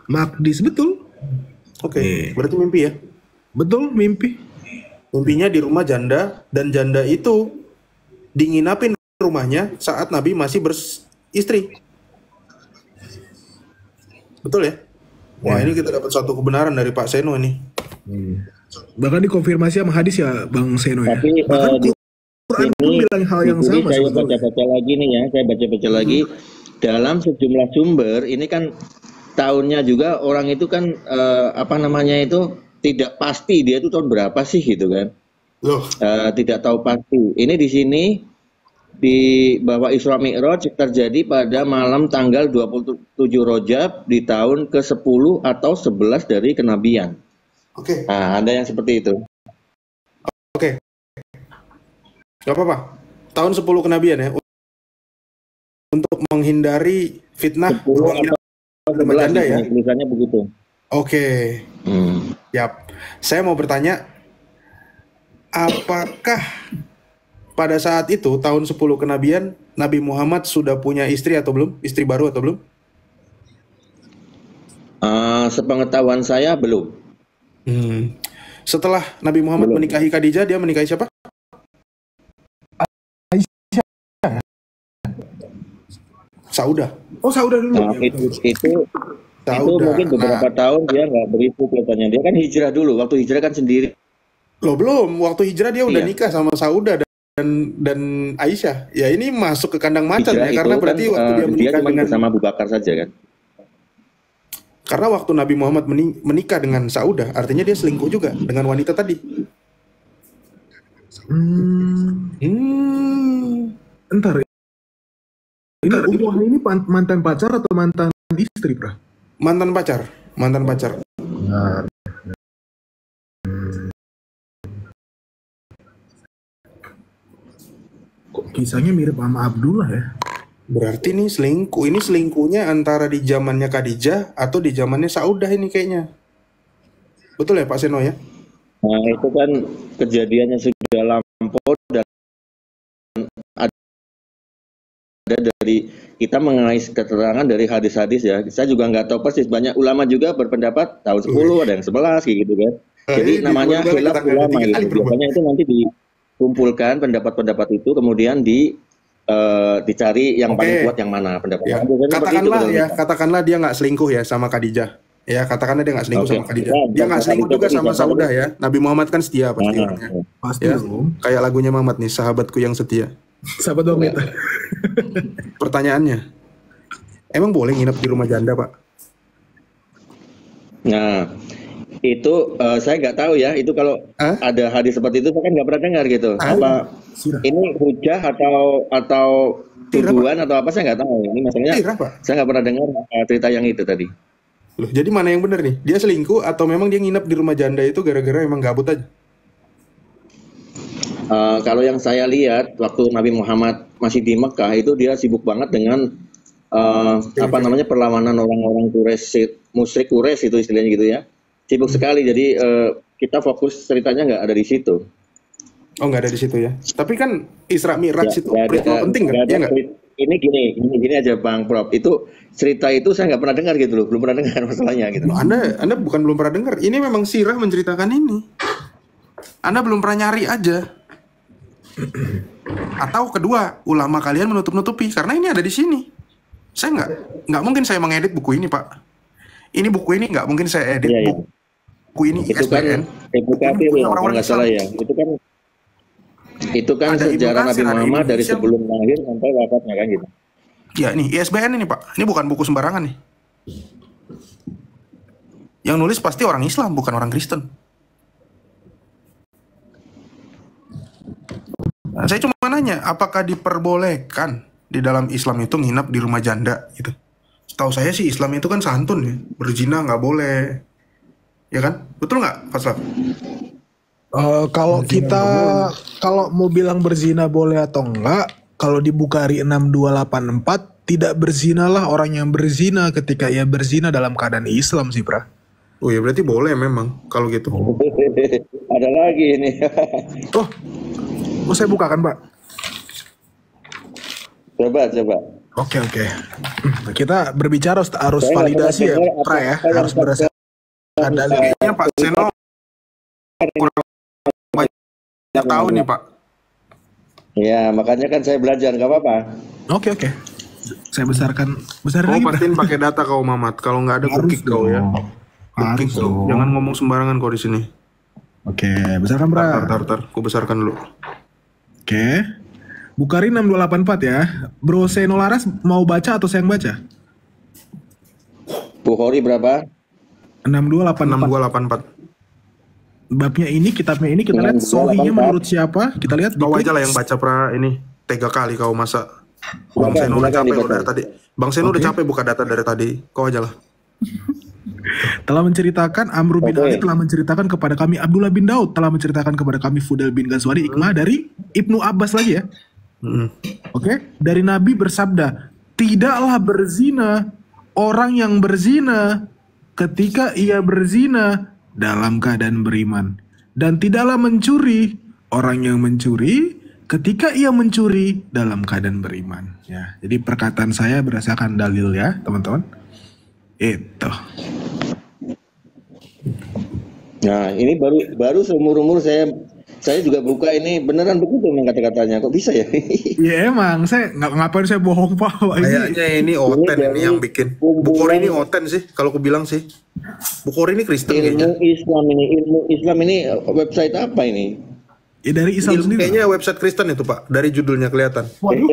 Maqdis. Betul. Oke, berarti mimpi ya? Betul, mimpi. Mimpinya di rumah janda, dan janda itu dinginapin rumahnya saat Nabi masih beristri. Betul ya? Wah, ini kita dapat satu kebenaran dari Pak Seno ini. Bahkan dikonfirmasi sama hadis ya, Bang Seno ya. Tapi bahkan Quran pun bilang hal yang ini sama. saya baca-baca lagi nih ya, saya baca-baca lagi dalam sejumlah sumber. Ini kan tahunnya juga orang itu kan tidak pasti dia itu tahun berapa sih gitu kan? Loh. Tidak tahu pasti. Ini di sini di bahwa Isra Mi'raj terjadi pada malam tanggal 27 Rajab di tahun ke-10 atau 11 dari kenabian. Oke. Nah, ada yang seperti itu. Oke. Gak apa-apa. Tahun 10 kenabian ya. Untuk menghindari fitnah rumah janda ya. Tulisannya begitu. Oke. Yap. Saya mau bertanya, apakah pada saat itu tahun 10 kenabian Nabi Muhammad sudah punya istri atau belum? Istri baru atau belum? Sepengetahuan saya belum. Setelah Nabi Muhammad menikahi Khadijah, dia menikahi siapa? Aisyah. Saudah. Oh, Saudah dulu. Nah, itu mungkin beberapa tahun dia nggak beribu kelihatannya. Dia kan hijrah dulu. Waktu hijrah kan sendiri. Loh, belum. Waktu hijrah dia udah nikah sama Saudah dan Aisyah. Ya, ini masuk ke kandang macan ya, karena berarti kan, waktu dia menikah dengan sama Abu Bakar saja kan. Karena waktu Nabi Muhammad menikah dengan Saudah, artinya dia selingkuh juga dengan wanita tadi. Entar. Ini Ummuah ini mantan pacar atau mantan istri, Bro? Mantan pacar. Kok kisahnya mirip sama Abdullah ya? Berarti nih selingkuh. Ini selingkuhnya antara di zamannya Khadijah atau di zamannya Saudah ini kayaknya. Betul ya Pak Seno ya? Nah, itu kan kejadiannya sudah lampau dan ada dari kita mengenai keterangan dari hadis-hadis ya. Saya juga nggak tahu persis, banyak ulama juga berpendapat tahun 10, ada yang 11 gitu kan. Jadi namanya khilaf ulama gitu. Biasanya itu nanti dikumpulkan pendapat-pendapat itu kemudian dicari yang paling kuat yang mana pendapat. Ya. Katakanlah dia nggak selingkuh ya sama Khadijah. Ya, katakanlah dia nggak selingkuh sama Khadijah. Dia nggak selingkuh juga sama Saudah ya. Nabi Muhammad kan setia pasti. Pasti ya. Kayak lagunya Muhammad nih, sahabatku yang setia. Sahabat banget. Pertanyaannya, emang boleh nginep di rumah janda, Pak? Nah, itu saya nggak tahu ya. Itu kalau ada hadis seperti itu, saya kan nggak pernah dengar gitu. Apa ini hujah atau tuduhan atau apa, saya nggak tahu. Ini masalahnya saya nggak pernah dengar cerita yang itu tadi. Loh, jadi mana yang benar nih? Dia selingkuh atau memang dia nginep di rumah janda itu gara-gara emang gabut aja? Kalau yang saya lihat waktu Nabi Muhammad masih di Mekah itu dia sibuk banget dengan perlawanan orang-orang Quraisy, musyrik Quraisy itu istilahnya gitu ya. Sibuk sekali, jadi kita fokus ceritanya nggak ada di situ. Oh, nggak ada di situ ya. Tapi kan Isra Mi'raj itu peristiwa penting kan? Iya nggak? Ini gini aja Bang Prof. Itu cerita itu saya nggak pernah dengar gitu loh, belum pernah dengar masalahnya gitu. Anda bukan belum pernah dengar. Ini memang sirah menceritakan ini. Anda belum pernah nyari aja. Atau kedua, ulama kalian menutup-nutupi karena ini ada di sini. Saya nggak mungkin saya mengedit buku ini, Pak. Ini buku ini nggak mungkin saya edit. Iya. Buku ini Itu ISBN. kan orang-orang nggak salah ya. Itu kan sejarah Nabi Muhammad dari sebelum lahir sampai wafatnya kan gitu. Ya ini ISBN ini Pak. Ini bukan buku sembarangan nih. Yang nulis pasti orang Islam bukan orang Kristen. Nah, saya cuma nanya, apakah diperbolehkan di dalam Islam itu nginap di rumah janda gitu? Setahu saya sih Islam itu kan santun ya, berzina nggak boleh, ya kan? Betul nggak, Pak Slav? Kalau mau bilang berzina boleh atau enggak, kalau di Bukhari 6284 tidak berzinalah orang yang berzina ketika ia berzina dalam keadaan Islam sih, Pra. Oh ya berarti boleh memang kalau gitu. Ada lagi ini. Mau saya bukakan, Pak? Coba. Oke. Kita berbicara harus validasi ya, Pra ya. Harus berdasarkan dalil. Kayaknya Pak Seno kurang banyak tahu nih Pak. Ya makanya kan saya belajar, nggak apa-apa. Oke. Saya besarin lagi. Pastiin pakai data kau Mamat. Kalau nggak ada kukik kau ya. Kukik kau. Jangan ngomong sembarangan kau di sini. Oke, besarkan Pra. Tar. Ku besarkan dulu. Oke. Bukhari 6284 ya. Bro Seno Laras mau baca atau saya yang baca? Bukhari berapa? 6284. Babnya ini, kitabnya ini kita lihat sohinya menurut siapa? Kita lihat kau aja lah yang baca Pra ini. Tega kali kau masa. Bang Seno udah capek dari tadi. Bang Seno udah capek buka data dari tadi. Kau aja lah. Telah menceritakan Amr bin Ali telah menceritakan kepada kami, Abdullah bin Daud telah menceritakan kepada kami, Fudail bin Ghazwani Ikmah dari Ibnu Abbas lagi ya. Oke, dari Nabi bersabda, tidaklah berzina orang yang berzina ketika ia berzina dalam keadaan beriman, dan tidaklah mencuri orang yang mencuri ketika ia mencuri dalam keadaan beriman. Ya, jadi perkataan saya berdasarkan dalil ya, teman-teman. Itu. Nah, ini baru seumur-umur saya juga buka ini, beneran begitu memang kata-katanya. Kok bisa ya? Ya emang, saya ngapain saya bohong Pak. Kayaknya ini Oten ini yang bikin. Bukhari ini Oten sih, kalau aku bilang sih. Bukhari ini Kristen kayaknya. Ilmu Islam ini website apa ini? Ya dari Islam sendiri. Kayaknya website Kristen itu Pak, dari judulnya kelihatan. Waduh.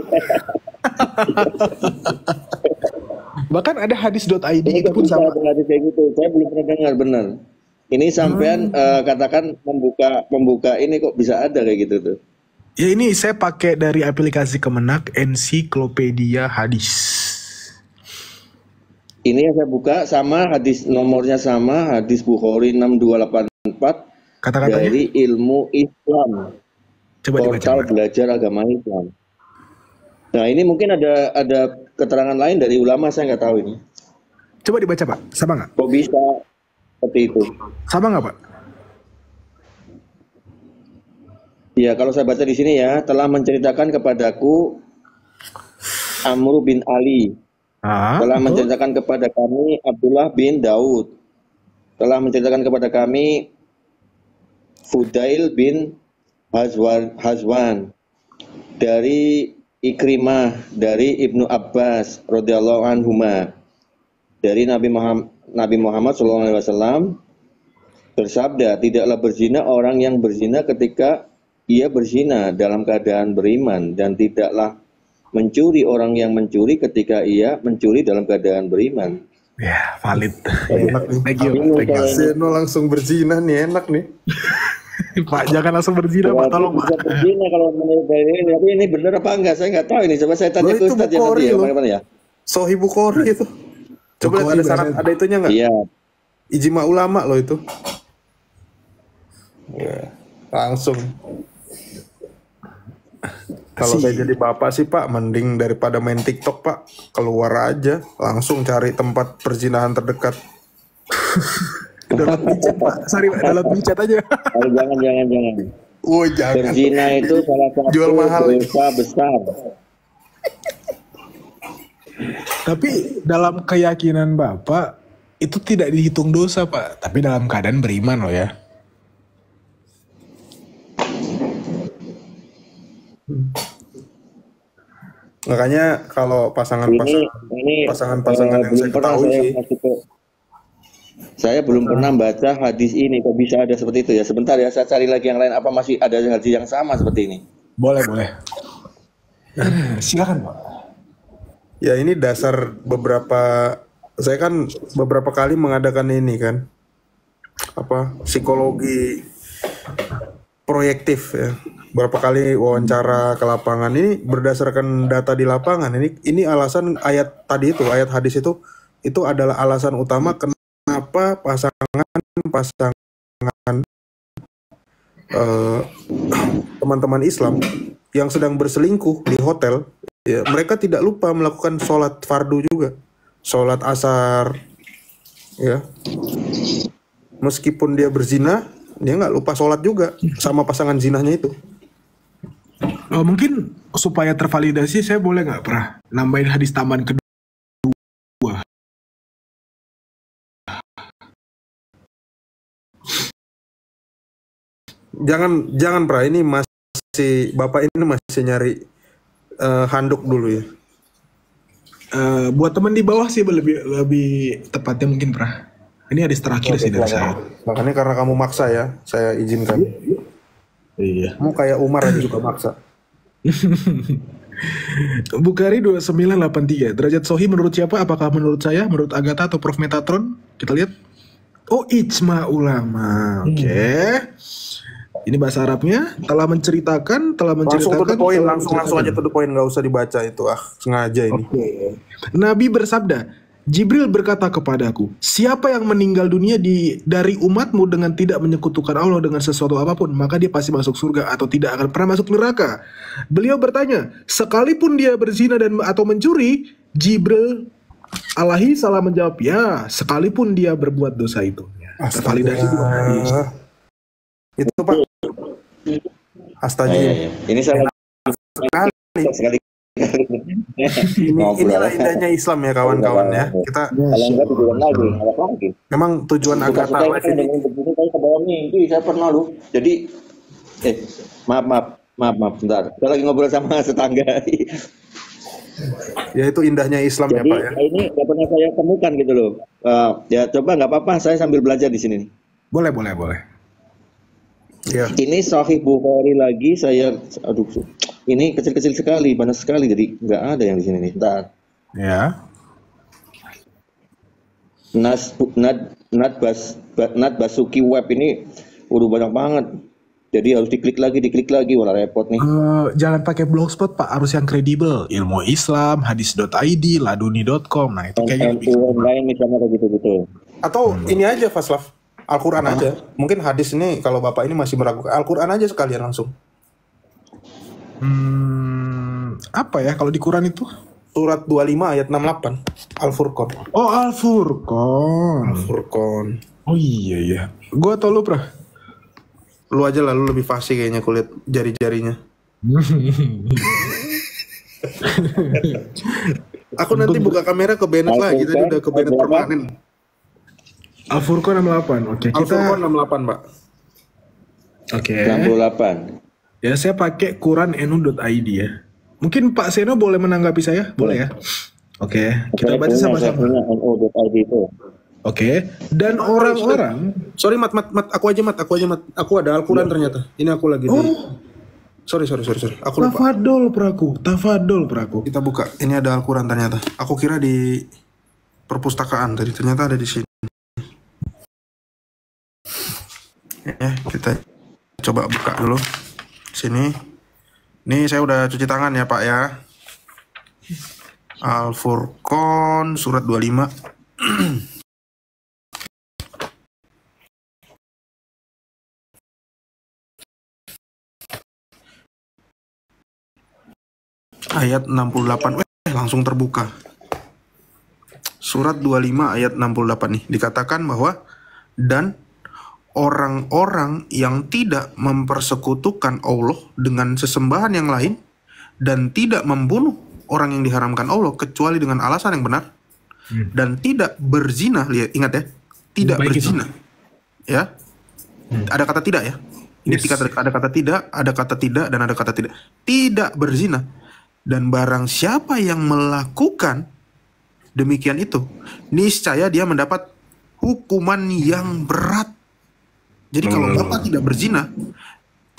Bahkan ada hadis.id itu pun sama. Hadis kayak gitu, saya belum pernah dengar benar. Ini sampean katakan membuka ini kok bisa ada kayak gitu tuh. Ya ini saya pakai dari aplikasi Kemenak, Ensiklopedia Hadis. Ini yang saya buka sama hadis, nomornya sama, hadis Bukhari 6284 kata-katanya dari Ilmu Islam. Coba portal dibaca. Belajar Agama Islam. Nah ini mungkin ada keterangan lain dari ulama, saya nggak tahu ini. Coba dibaca Pak, sama nggak? Kok bisa seperti itu? Sama nggak Pak? Ya kalau saya baca di sini ya, telah menceritakan kepadaku Amr bin Ali, telah menceritakan kepada kami Abdullah bin Daud, telah menceritakan kepada kami Fudail bin Hazwan dari Ikrimah, dari Ibnu Abbas radhiyallahu anhuma, dari Nabi Muhammad SAW bersabda, tidaklah berzina orang yang berzina ketika ia berzina dalam keadaan beriman, dan tidaklah mencuri orang yang mencuri ketika ia mencuri dalam keadaan beriman. Ya, valid. Enak nih. Thank you. Seno langsung berzina nih, enak nih. Pak, jangan langsung berzina Pak, tolong Pak. Berzina kalau menurut saya ini, tapi ini benar apa enggak? Saya nggak tahu ini. Coba saya tanya ke Ustadz ya nanti ya, bagaimana ya? Sohi Bukhari itu. Coba lihat ada syarat, ada itunya nggak? Iya. Ijma ulama loh itu. Ya, langsung. Kalau saya jadi bapak sih Pak, mending daripada main TikTok Pak, keluar aja, langsung cari tempat perzinahan terdekat. Download WeChat Pak, sorry Pak, download WeChat aja. Jangan. Oh, jangan. Berzina itu salah satu Jual mahal. dosa besar. Tapi dalam keyakinan Bapak itu tidak dihitung dosa, Pak. Tapi dalam keadaan beriman loh ya. Makanya kalau pasangan-pasangan yang saya ketahui sih, saya belum pernah baca hadis ini. Kok bisa ada seperti itu ya? Sebentar ya, saya cari lagi yang lain. Apa masih ada hadis yang sama seperti ini? Boleh. Silakan, Pak. ya ini dasar saya kan beberapa kali mengadakan ini kan, psikologi proyektif ya. Berapa kali wawancara ke lapangan, ini berdasarkan data di lapangan. Ini alasan ayat tadi itu, ayat hadis itu adalah alasan utama kenapa pasangan teman-teman Islam yang sedang berselingkuh di hotel, ya, mereka tidak lupa melakukan sholat fardu juga, sholat asar, ya. Meskipun dia berzina, dia nggak lupa sholat juga sama pasangan zinahnya itu. Mungkin supaya tervalidasi saya boleh nggak pernah nambahin hadis tambahan kedua? Jangan pra, ini Bapak ini masih nyari handuk dulu ya. Buat teman di bawah sih lebih tepatnya mungkin pra. Ini hadis terakhir sih dari saya. Makanya karena kamu maksa ya, saya izinkan. Iya. Kamu kayak Umar aja juga maksa. Bukhari 2983. Derajat Sohi menurut siapa? Apakah menurut saya, menurut Agatha atau Prof Metatron? Kita lihat. Oh, ijma ulama. Oke. Ini bahasa Arabnya. Telah menceritakan. Langsung to the point, langsung aja to the point, nggak usah dibaca itu. Sengaja ini. Okay. Nabi bersabda, Jibril berkata kepadaku, siapa yang meninggal dunia dari umatmu dengan tidak menyekutukan Allah dengan sesuatu apapun, maka dia pasti masuk surga atau tidak akan pernah masuk neraka. Beliau bertanya, sekalipun dia berzina atau mencuri, Jibril alaihi salam menjawab, ya, sekalipun dia berbuat dosa itu. Tervalidasi juga hadis. Itu Pak. Astagfirullah. Ini salah sekali. Inilah indahnya Islam ya kawan-kawan ya. Kita memang tujuan Agatha live ini. Saya pernah loh. Jadi maaf bentar. Saya lagi ngobrol sama tetangga. Ya itu indahnya Islam. Jadi, ya Pak ya. Ini nggak pernah saya temukan gitu loh. Ya coba nggak apa-apa, saya sambil belajar di sini. Boleh. Ya. Ini Sahih Bukhari lagi, ini kecil-kecil sekali, banyak sekali, jadi nggak ada yang di sini nih. Bentar. Ya. Nat Basuki web ini udah banyak banget. Jadi harus diklik lagi, wala repot nih. Jangan pakai blogspot Pak, harus yang kredibel. Ilmu Islam, hadis.id, laduni.com. Nah itu kayaknya lain misalnya kayak gitu. Atau ini aja Faslav, Al-Quran aja. Mungkin hadis ini kalau Bapak ini masih meragukan, Al-Quran aja sekalian langsung. Apa ya kalau di Quran itu? Surat 25 ayat 68 Al-Furqan. Oh Al-Furqan. Oh iya. Gua tau lu Prah. Lu aja lah, lu lebih fasih kayaknya kulit jari-jarinya. Aku nanti buka kamera ke Bennett lagi, tadi udah ke Bennett permanen. Al-Furqan 68. Oke, Al-Furqan 68, Pak. Oke. 68. Ya, saya pakai quranenu.id ya. Mungkin Pak Seno boleh menanggapi saya? Boleh ya? Oke, kita baca sama-sama. Oke, dan orang-orang... Sorry, Mat, aku aja, Mat. Aku ada Al-Quran ternyata. Ini aku lagi di... Sorry. Aku lupa. Tafadol peraku. Kita buka. Ini ada Al-Quran ternyata. Aku kira di perpustakaan tadi. Ternyata ada di sini. Ya, kita coba buka dulu. Sini. Ini saya udah cuci tangan ya, Pak ya. Al-Furqan surat 25. Ayat 68. Langsung terbuka. Surat 25 ayat 68 nih. Dikatakan bahwa dan orang-orang yang tidak mempersekutukan Allah dengan sesembahan yang lain dan tidak membunuh orang yang diharamkan Allah kecuali dengan alasan yang benar dan tidak berzina. Lihat, ingat ya, tidak Baik berzina. Ya, ada kata tidak ya. Ini ada kata tidak, ada kata tidak, dan ada kata tidak. Tidak berzina. Dan barang siapa yang melakukan demikian itu, niscaya dia mendapat hukuman yang berat. Jadi kalau Bapak tidak berzina,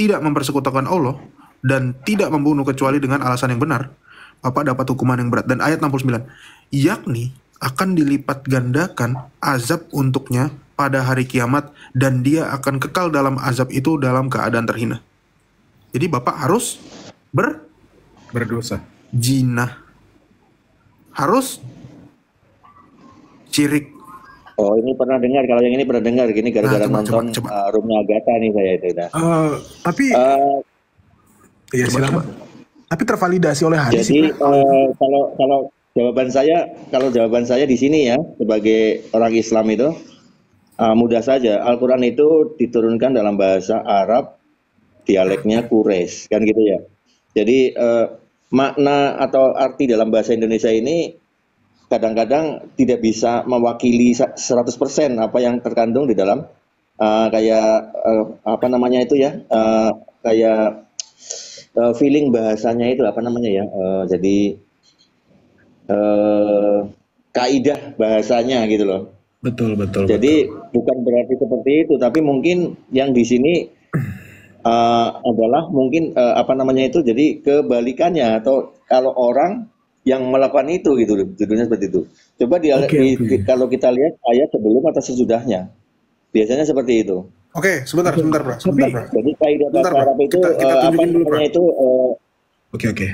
tidak mempersekutukan Allah, dan tidak membunuh kecuali dengan alasan yang benar, Bapak dapat hukuman yang berat. Dan ayat 69, yakni akan dilipat gandakan azab untuknya pada hari kiamat, dan dia akan kekal dalam azab itu dalam keadaan terhina. Jadi Bapak harus berdosa, zina, harus syirik. Oh, ini pernah dengar, kalau yang ini pernah dengar gini gara-gara nonton Rumah Agatha nih saya itu dah. Tapi ya silakan. Tapi tervalidasi oleh hadis. Jadi kalau jawaban saya di sini ya, sebagai orang Islam itu mudah saja. Al-Qur'an itu diturunkan dalam bahasa Arab, dialeknya Quraisy, kan gitu ya. Jadi makna atau arti dalam bahasa Indonesia ini kadang-kadang tidak bisa mewakili 100% apa yang terkandung di dalam apa namanya itu ya, kayak feeling bahasanya itu apa namanya ya, jadi kaidah bahasanya gitu loh. Betul. Jadi bukan berarti seperti itu, tapi mungkin yang di sini adalah mungkin apa namanya itu, jadi kebalikannya, atau kalau orang yang melakukan itu gitu, judulnya seperti itu. Coba kalau kita lihat ayat sebelum atau sesudahnya, biasanya seperti itu. Oke, sebentar, Bro. Jadi kaidah bahasa Arab itu apa namanya itu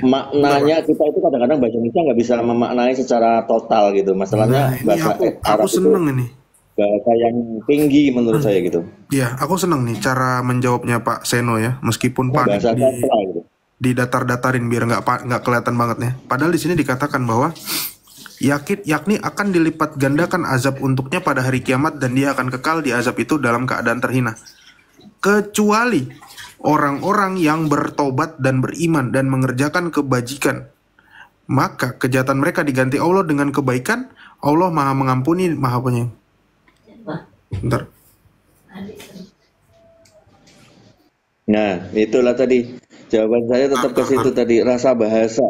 maknanya kita itu kadang-kadang bahasa Indonesia nggak bisa memaknai secara total gitu. Masalahnya bahasa Arab seneng itu ini. Bahasa yang tinggi menurut saya gitu. Iya, aku seneng nih cara menjawabnya Pak Seno ya, meskipun panik bahasa gitu. Di datar-datarin biar nggak kelihatan banget ya. Padahal di sini dikatakan bahwa yakni akan dilipat gandakan azab untuknya pada hari kiamat, dan dia akan kekal di azab itu dalam keadaan terhina. Kecuali orang-orang yang bertobat dan beriman dan mengerjakan kebajikan, maka kejahatan mereka diganti Allah dengan kebaikan. Allah Maha Mengampuni, Maha Penyayang. Bentar. Nah, itulah tadi jawaban saya tetap ke situ tadi. Rasa bahasa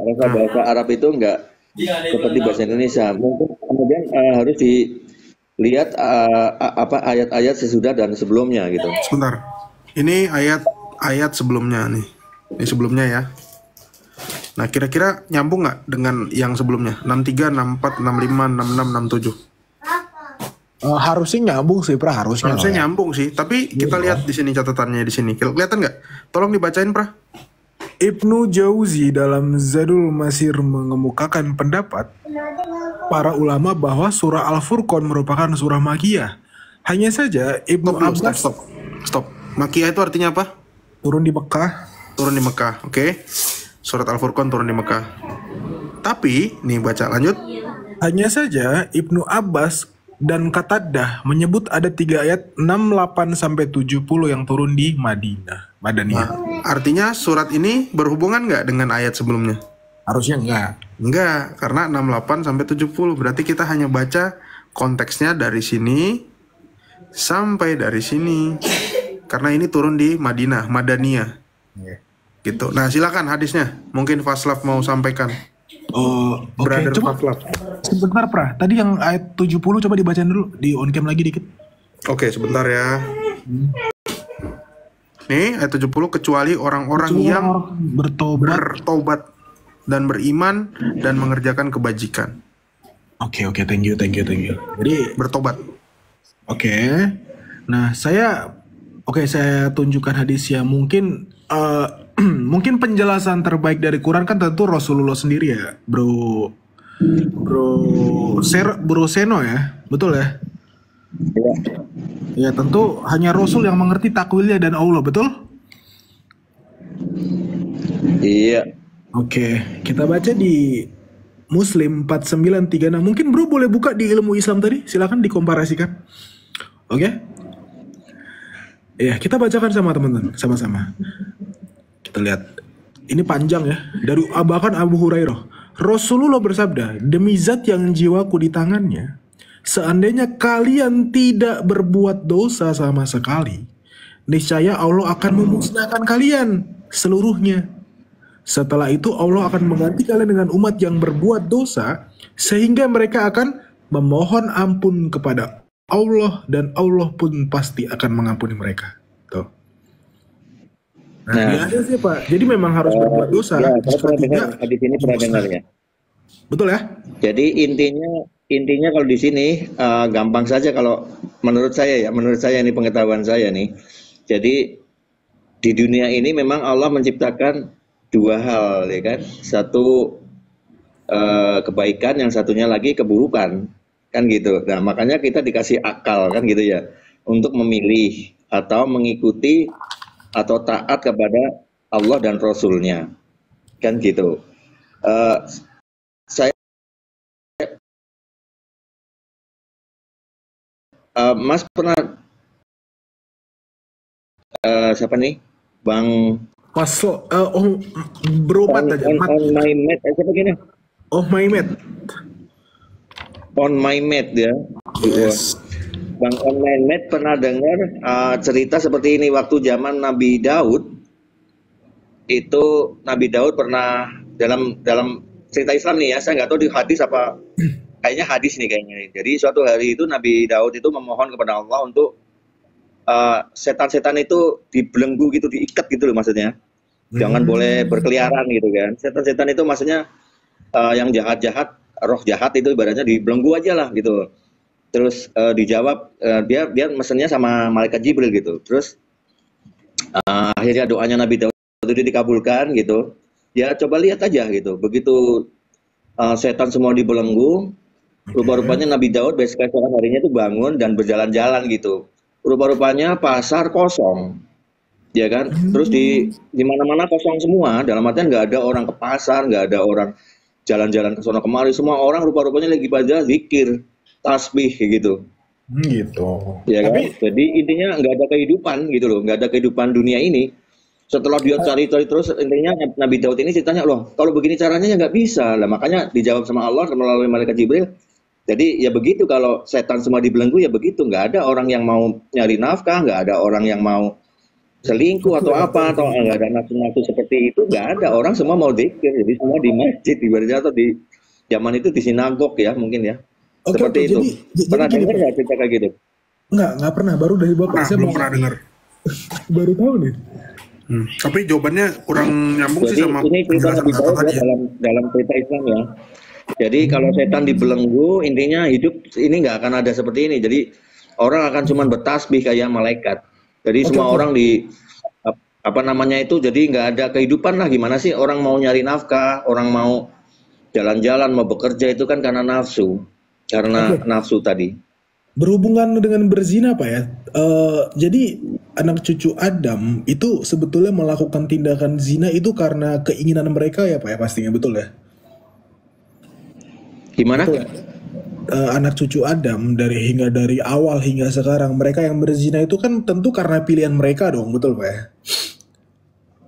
Arab itu enggak seperti bahasa Indonesia. Mungkin kemudian harus dilihat apa ayat-ayat sesudah dan sebelumnya gitu. Sebentar. Ini ayat sebelumnya nih. Ini sebelumnya ya. Nah, kira-kira nyambung nggak dengan yang sebelumnya? 63, 64, 65, 66, 67. Harusnya nyambung sih, harusnya nyambung sih. Tapi kita lihat di sini catatannya di sini. Kelihatan nggak? Tolong dibacain, Pra. Ibnu Jauzi dalam Zadul Masir mengemukakan pendapat para ulama bahwa surah Al-Furqan merupakan surah Makkiyah. Hanya saja Ibnu Abbas Stop. Makkiyah itu artinya apa? Turun di Mekah. Oke. Surat Al-Furqan turun di Mekah. Tapi, nih baca lanjut. Hanya saja Ibnu Abbas dan Qatadah menyebut ada 3 ayat 68-70 yang turun di Madaniyah. Nah, artinya surat ini berhubungan nggak dengan ayat sebelumnya? Harusnya Enggak, karena 68-70. Berarti kita hanya baca konteksnya dari sini sampai dari sini. Karena ini turun di Madaniyah. Gitu. Nah, silakan hadisnya. Mungkin Faslaf mau sampaikan. Oke. Coba sebentar, Pra. Tadi yang ayat 70 coba dibacain dulu, di on cam lagi dikit. Oke, sebentar ya. Nih, ayat 70, kecuali orang-orang yang bertobat dan beriman dan mengerjakan kebajikan. Oke, thank you. Jadi bertobat. Oke. Nah, saya tunjukkan hadis yang mungkin mungkin penjelasan terbaik dari Quran kan tentu Rasulullah sendiri ya, Bro Seno ya, betul ya? Ya tentu hanya Rasul yang mengerti takwilnya dan Allah, betul? Iya. Oke, kita baca di Muslim 493. Nah, mungkin Bro boleh buka di ilmu Islam tadi, silakan dikomparasikan. Oke. Ya, kita bacakan sama teman-teman, sama-sama. Kita lihat. Ini panjang ya. Dari bahkan Abu Hurairah. Rasulullah bersabda, demi zat yang jiwaku di tangannya, seandainya kalian tidak berbuat dosa sama sekali, niscaya Allah akan memusnahkan kalian seluruhnya. Setelah itu Allah akan mengganti kalian dengan umat yang berbuat dosa, sehingga mereka akan memohon ampun kepada Allah, dan Allah pun pasti akan mengampuni mereka. Tuh. Nah, biasa sih Pak. Jadi memang harus berbuat dosa. Ya, saya pernah dengar di sini, pernah dengar ya. Betul ya? Jadi intinya kalau di sini gampang saja kalau menurut saya ini pengetahuan saya nih. Jadi di dunia ini memang Allah menciptakan dua hal ya kan. Satu kebaikan, yang satunya lagi keburukan. Kan gitu. Nah, makanya kita dikasih akal kan gitu ya, untuk memilih atau mengikuti atau taat kepada Allah dan Rasul-Nya. Kan gitu. Saya Mas pernah siapa nih? Bang berobat aja. On my mat, siapa gini? Oh my mat. On my mat ya. Yes. Bang On my mat pernah dengar cerita seperti ini waktu zaman Nabi Daud. Itu Nabi Daud pernah dalam cerita Islam nih ya, saya nggak tahu di hadis apa, kayaknya hadis nih kayaknya. Jadi suatu hari itu Nabi Daud itu memohon kepada Allah untuk setan-setan itu dibelenggu gitu, diikat gitu loh maksudnya. Jangan boleh berkeliaran gitu kan. Setan-setan itu maksudnya yang jahat-jahat, roh jahat itu ibaratnya dibelenggu aja lah gitu. Terus dijawab dia mesennya sama malaikat Jibril gitu. Terus akhirnya doanya Nabi Daud itu dikabulkan gitu. Ya coba lihat aja gitu. Begitu setan semua dibelenggu, rupa-rupanya Nabi Daud keesokan harinya itu bangun dan berjalan-jalan gitu. Rupa-rupanya pasar kosong, ya kan? Terus di mana-mana kosong semua. Dalam artian nggak ada orang ke pasar, nggak ada orang jalan-jalan ke sono kemari. Semua orang rupa-rupanya lagi pada zikir, tasbih gitu. Gitu. Ya kan? Jadi intinya nggak ada kehidupan gitu loh, nggak ada kehidupan dunia ini. Setelah dia cari-cari terus, intinya Nabi Daud ini ceritanya, loh kalau begini caranya ya nggak bisa lah. Makanya dijawab sama Allah melalui malaikat Jibril. Jadi ya begitu, kalau setan semua dibelenggu ya begitu, nggak ada orang yang mau nyari nafkah, nggak ada orang yang mau selingkuh atau apa, atau nggak ada nafsu-nafsu seperti itu, nggak ada. Orang semua mau zikir, jadi semua di masjid ibaratnya, atau di zaman itu di sinagog ya mungkin ya. Seperti itu. Pernah dengar nggak cerita kayak gitu? Nggak pernah, baru dari Bapak. Saya belum pernah dengar. Baru tahu nih. Tapi jawabannya kurang nyambung sih sama ini cerita Nabi Daud ya, dalam cerita Islam ya. Jadi kalau setan dibelenggu, intinya hidup ini nggak akan ada seperti ini. Jadi orang akan cuma bertasbih kayak malaikat. Jadi semua orang di apa namanya itu, jadi nggak ada kehidupan lah. Gimana sih orang mau nyari nafkah, orang mau jalan-jalan, mau bekerja itu kan karena nafsu, nafsu tadi. Berhubungan dengan berzina Pak ya. Jadi anak cucu Adam itu sebetulnya melakukan tindakan zina itu karena keinginan mereka ya Pak ya, pastinya, betul ya? Gimana? Betul, anak cucu Adam dari awal hingga sekarang, mereka yang berzina itu kan tentu karena pilihan mereka dong, betul Pak ya?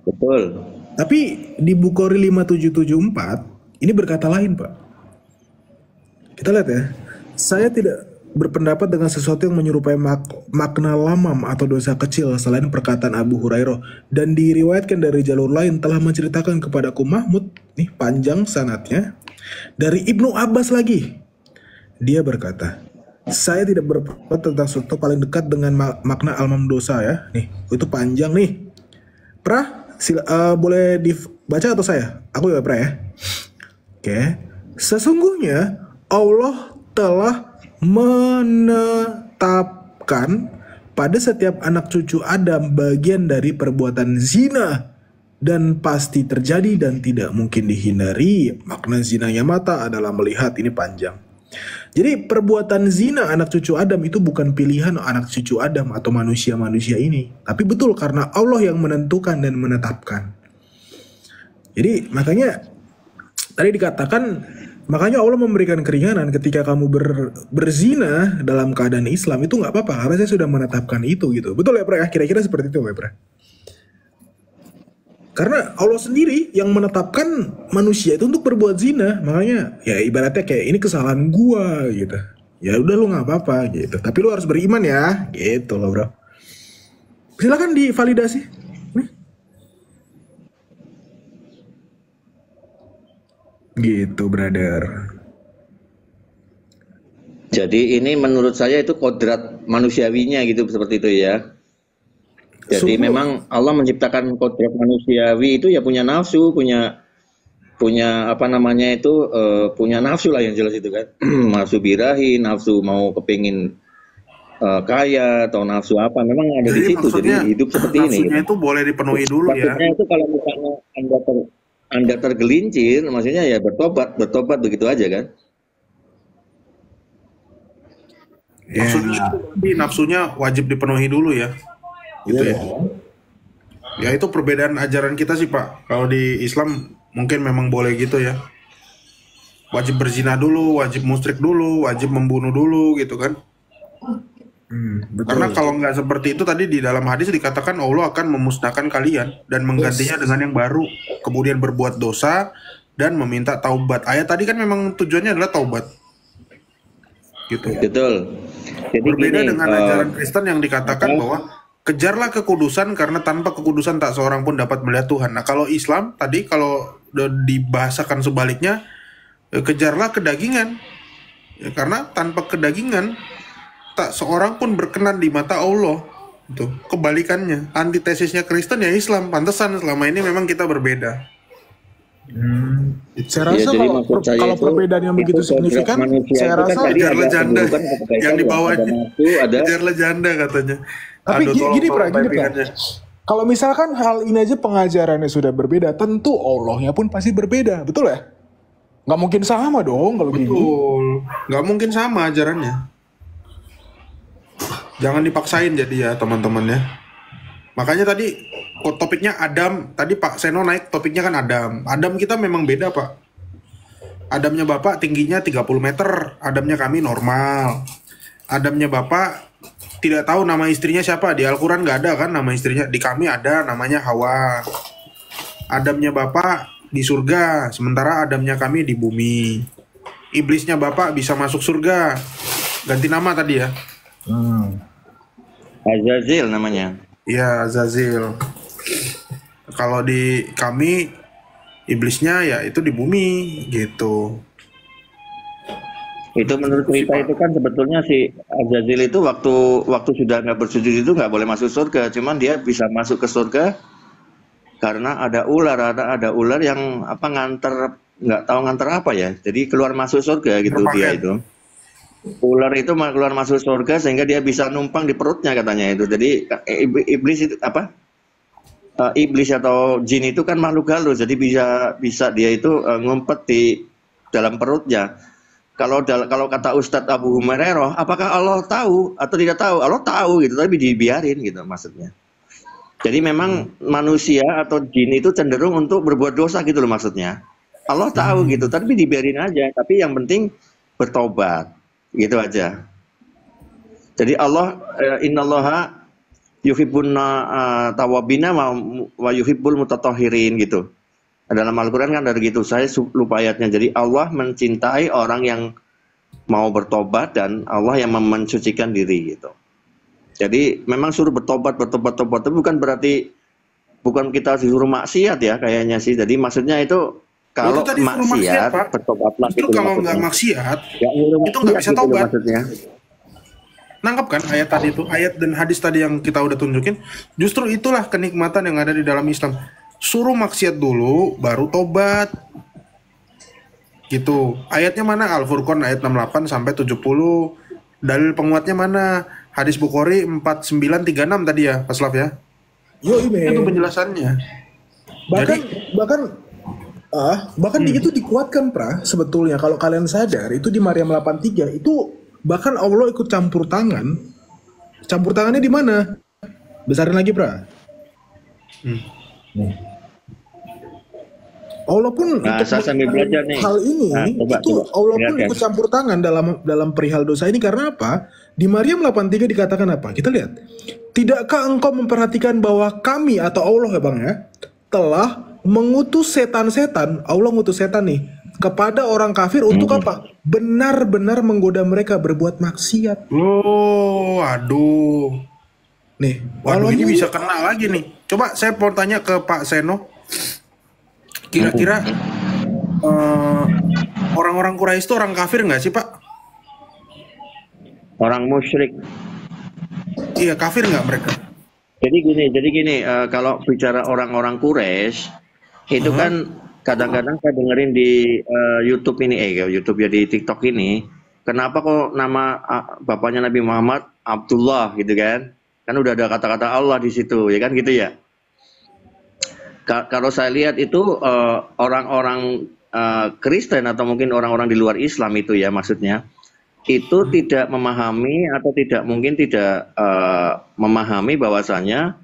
Betul. Tapi di Bukhari 5774 ini berkata lain Pak. Kita lihat ya. Saya tidak berpendapat dengan sesuatu yang menyerupai makna lamam atau dosa kecil selain perkataan Abu Hurairah, dan diriwayatkan dari jalur lain telah menceritakan kepadaku Mahmud, nih panjang sanadnya, dari Ibnu Abbas lagi. Dia berkata, saya tidak berpendapat tentang sesuatu paling dekat dengan makna almam dosa ya. Nih, itu panjang nih. Boleh dibaca atau saya? Aku ya Pra ya. Oke. Sesungguhnya Allah telah menetapkan pada setiap anak cucu Adam bagian dari perbuatan zina, dan pasti terjadi dan tidak mungkin dihindari. Makna zinanya mata adalah melihat. Ini panjang. Jadi perbuatan zina anak cucu Adam itu bukan pilihan anak cucu Adam atau manusia-manusia ini, tapi betul karena Allah yang menentukan dan menetapkan. Jadi makanya tadi dikatakan Makanya Allah memberikan keringanan ketika kamu berzina dalam keadaan Islam itu nggak apa-apa karena saya sudah menetapkan itu gitu. Betul ya, Pra? Kira-kira seperti itu, ya, Pra? Karena Allah sendiri yang menetapkan manusia itu untuk berbuat zina. Makanya ya ibaratnya kayak ini kesalahan gua gitu. Ya udah lu nggak apa-apa gitu. Tapi lu harus beriman ya, gitu loh, Bro. Silakan divalidasi. Gitu, brother. Jadi ini menurut saya itu kodrat manusiawinya gitu, seperti itu ya. Jadi memang Allah menciptakan kodrat manusiawi itu ya punya nafsu, punya apa namanya itu punya nafsu lah yang jelas itu kan. Nafsu birahi, nafsu mau kepingin kaya atau nafsu apa, memang ada di situ. Jadi hidup seperti ini. Nafsunya itu boleh dipenuhi dulu ya. Maksudnya itu kalau misalnya Anda tergelincir, maksudnya ya bertobat begitu aja kan? Nafsunya wajib dipenuhi dulu ya, gitu ya. Ya itu perbedaan ajaran kita sih Pak. Kalau di Islam mungkin memang boleh gitu ya. Wajib berzina dulu, wajib musyrik dulu, wajib membunuh dulu gitu kan. Betul. Karena kalau nggak seperti itu tadi di dalam hadis dikatakan Allah akan memusnahkan kalian dan menggantinya dengan yang baru, kemudian berbuat dosa dan meminta taubat. Ayat tadi kan memang tujuannya adalah taubat, gitu. Betul. Jadi berbeda gini, dengan ajaran Kristen yang dikatakan bahwa kejarlah kekudusan karena tanpa kekudusan tak seorang pun dapat melihat Tuhan. Nah kalau Islam tadi kalau dibahasakan sebaliknya, kejarlah kedagingan, ya, karena tanpa kedagingan tak seorang pun berkenan di mata Allah. Itu kebalikannya, antitesisnya Kristen ya Islam. Pantesan selama ini memang kita berbeda. Saya rasa kalau perbedaan yang begitu signifikan, saya rasa kejarlah janda yang di bawahnya, kejarlah janda katanya. Tapi gini Pra. Kalau misalkan hal ini aja pengajarannya sudah berbeda, tentu Allahnya pun pasti berbeda, betul ya? Nggak mungkin sama dong kalau gini. Betul, nggak mungkin sama ajarannya. Jangan dipaksain jadi ya teman-teman ya. Makanya tadi topiknya Adam, tadi Pak Seno naik topiknya kan Adam. Adam kita memang beda Pak. Adamnya Bapak tingginya 30 meter, Adamnya kami normal. Adamnya Bapak tidak tahu nama istrinya siapa, di Al-Quran nggak ada kan nama istrinya, di kami ada namanya Hawa. Adamnya Bapak di surga, sementara Adamnya kami di bumi. Iblisnya Bapak bisa masuk surga, ganti nama tadi ya. Azazil namanya. Iya, Azazil. Kalau di kami iblisnya ya itu di bumi gitu. Itu menurut cerita itu kan sebetulnya si Azazil itu waktu sudah nggak bersujud itu nggak boleh masuk surga, cuman dia bisa masuk ke surga karena ada ular yang apa nggak tahu nganter apa ya, jadi keluar masuk surga gitu. Dia itu ular itu keluar masuk surga sehingga dia bisa numpang di perutnya katanya itu. Jadi iblis itu apa? Iblis atau jin itu kan makhluk halus, jadi bisa dia itu ngumpet di dalam perutnya. Kalau kata Ustadz Abu Hurairah, apakah Allah tahu atau tidak tahu? Allah tahu gitu, tapi dibiarin gitu maksudnya. Jadi memang manusia atau jin itu cenderung untuk berbuat dosa gitu loh maksudnya. Allah tahu gitu, tapi dibiarin aja. Tapi yang penting bertobat. Gitu aja. Jadi Allah innallaha yuhibbun tawabina wa yuhibbul mutatahhirin gitu. Dalam Al-Qur'an kan ada gitu. Saya lupa ayatnya. Jadi Allah mencintai orang yang mau bertobat dan Allah yang mensucikan diri gitu. Jadi memang suruh bertobat tapi bukan berarti kita disuruh maksiat ya kayaknya sih. Jadi maksudnya itu kalau maksiat, bertobatlah. Justru kalau nggak maksiat, itu nggak bisa tobat. Nangkap kan ayat tadi itu, ayat dan hadis tadi yang kita udah tunjukin. Justru itulah kenikmatan yang ada di dalam Islam. Suruh maksiat dulu, baru tobat. Gitu. Ayatnya mana? Al-Furqan ayat 68 sampai 70. Dalil penguatnya mana? Hadis Bukhari 4936 tadi ya, Pak Slav ya. Itu penjelasannya. Bahkan itu dikuatkan Pra, sebetulnya kalau kalian sadar itu di Maryam 83 itu bahkan Allah ikut campur tangan. Campur tangannya di mana? Besarin lagi Pra. Allah pun Nah, untuk saya sambil belajar nih. hal ini Nah, coba, itu coba. Allah pun Dengarkan. ikut campur tangan dalam perihal dosa ini karena apa? Di Maryam 8:3 dikatakan apa? Kita lihat. Tidakkah engkau memperhatikan bahwa kami atau Allah ya Bang ya telah mengutus setan-setan, Allah ngutus setan nih kepada orang kafir untuk apa? Benar-benar menggoda mereka berbuat maksiat. Oh, aduh. Nih, Waduh, Allah ini bisa kena lagi nih. Coba saya mau tanya ke Pak Seno. Kira-kira orang-orang Quraisy itu orang kafir nggak sih, Pak? Orang musyrik. Iya, kafir nggak mereka? Jadi gini, kalau bicara orang-orang Quraisy itu kan kadang-kadang saya dengerin di YouTube ini, YouTube ya, di TikTok ini, kenapa kok nama bapaknya Nabi Muhammad Abdullah gitu kan? Kan udah ada kata-kata Allah di situ, ya kan gitu ya. Kalau saya lihat itu orang-orang Kristen atau mungkin orang-orang di luar Islam itu ya maksudnya, itu tidak memahami atau mungkin tidak memahami bahwasanya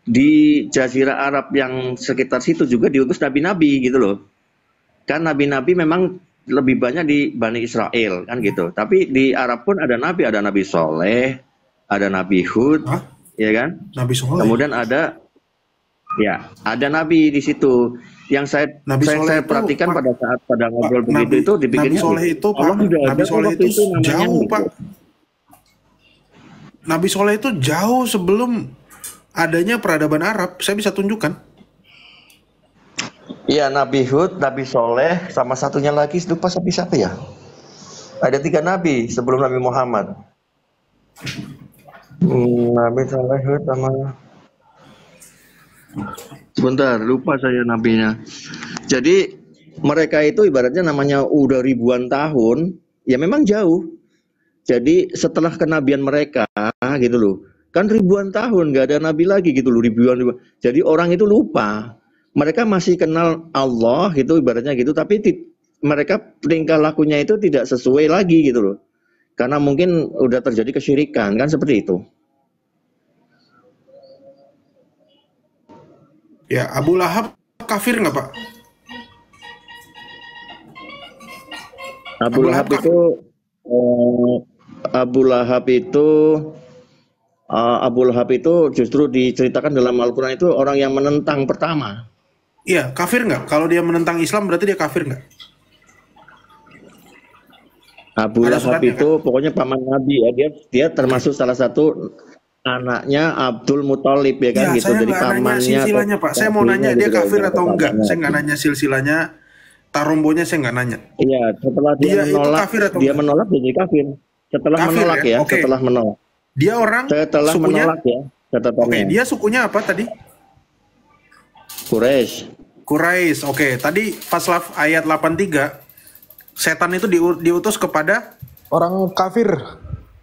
di Jazirah Arab yang sekitar situ juga diutus nabi-nabi gitu loh. Kan nabi-nabi memang lebih banyak di Bani Israel kan gitu. Tapi di Arab pun ada Nabi Soleh, ada Nabi Hud, ya kan? Nabi Soleh. Kemudian ada nabi di situ. Yang saya perhatikan pada saat ngobrol begitu itu dipikirnya Nabi Soleh itu Pak, Allah sudah Nabi ada Soleh waktu itu namanya jauh gitu. Pak. Nabi Soleh itu jauh sebelum adanya peradaban Arab. Saya bisa tunjukkan. Iya, Nabi Hud, Nabi Soleh, sama satunya lagi lupa siapa ya? Ada 3 nabi sebelum Nabi Muhammad. Nabi Soleh, Hud, sama Sebentar, lupa saya nabinya. Jadi mereka itu ibaratnya namanya udah ribuan tahun, ya memang jauh. Jadi setelah kenabian mereka gitu loh, kan ribuan tahun nggak ada nabi lagi gitu loh, ribuan. Jadi orang itu lupa. Mereka masih kenal Allah gitu ibaratnya gitu, tapi mereka tingkah lakunya itu tidak sesuai lagi gitu loh. Karena mungkin udah terjadi kesyirikan kan seperti itu. Ya, Abu Lahab kafir nggak Pak? Abu Lahab itu justru diceritakan dalam Al-Quran itu orang yang menentang pertama. Iya, kafir nggak? Kalau dia menentang Islam berarti dia kafir nggak? Abu Ada Lahab suratnya, itu pokoknya paman Nabi ya, dia termasuk salah satu anaknya Abdul Muthalib ya kan Ya, gitu. saya Jadi nggak nanya pamannya silsilanya Pak. Saya mau nanya dia gitu, kafir atau enggak. pamannya. Saya nggak nanya silsilanya, tarombonya saya nggak nanya. Iya, setelah dia Dia itu menolak, kafir atau dia enggak? menolak jadi kafir. Setelah Kafir menolak ya? ya, Oke. setelah menolak. Dia orang Setelah sukunya? menolak ya, catatannya. Oke, dia sukunya apa tadi? Quraisy. Quraisy. Oke, tadi Faslaf ayat 83, setan itu diutus kepada orang kafir.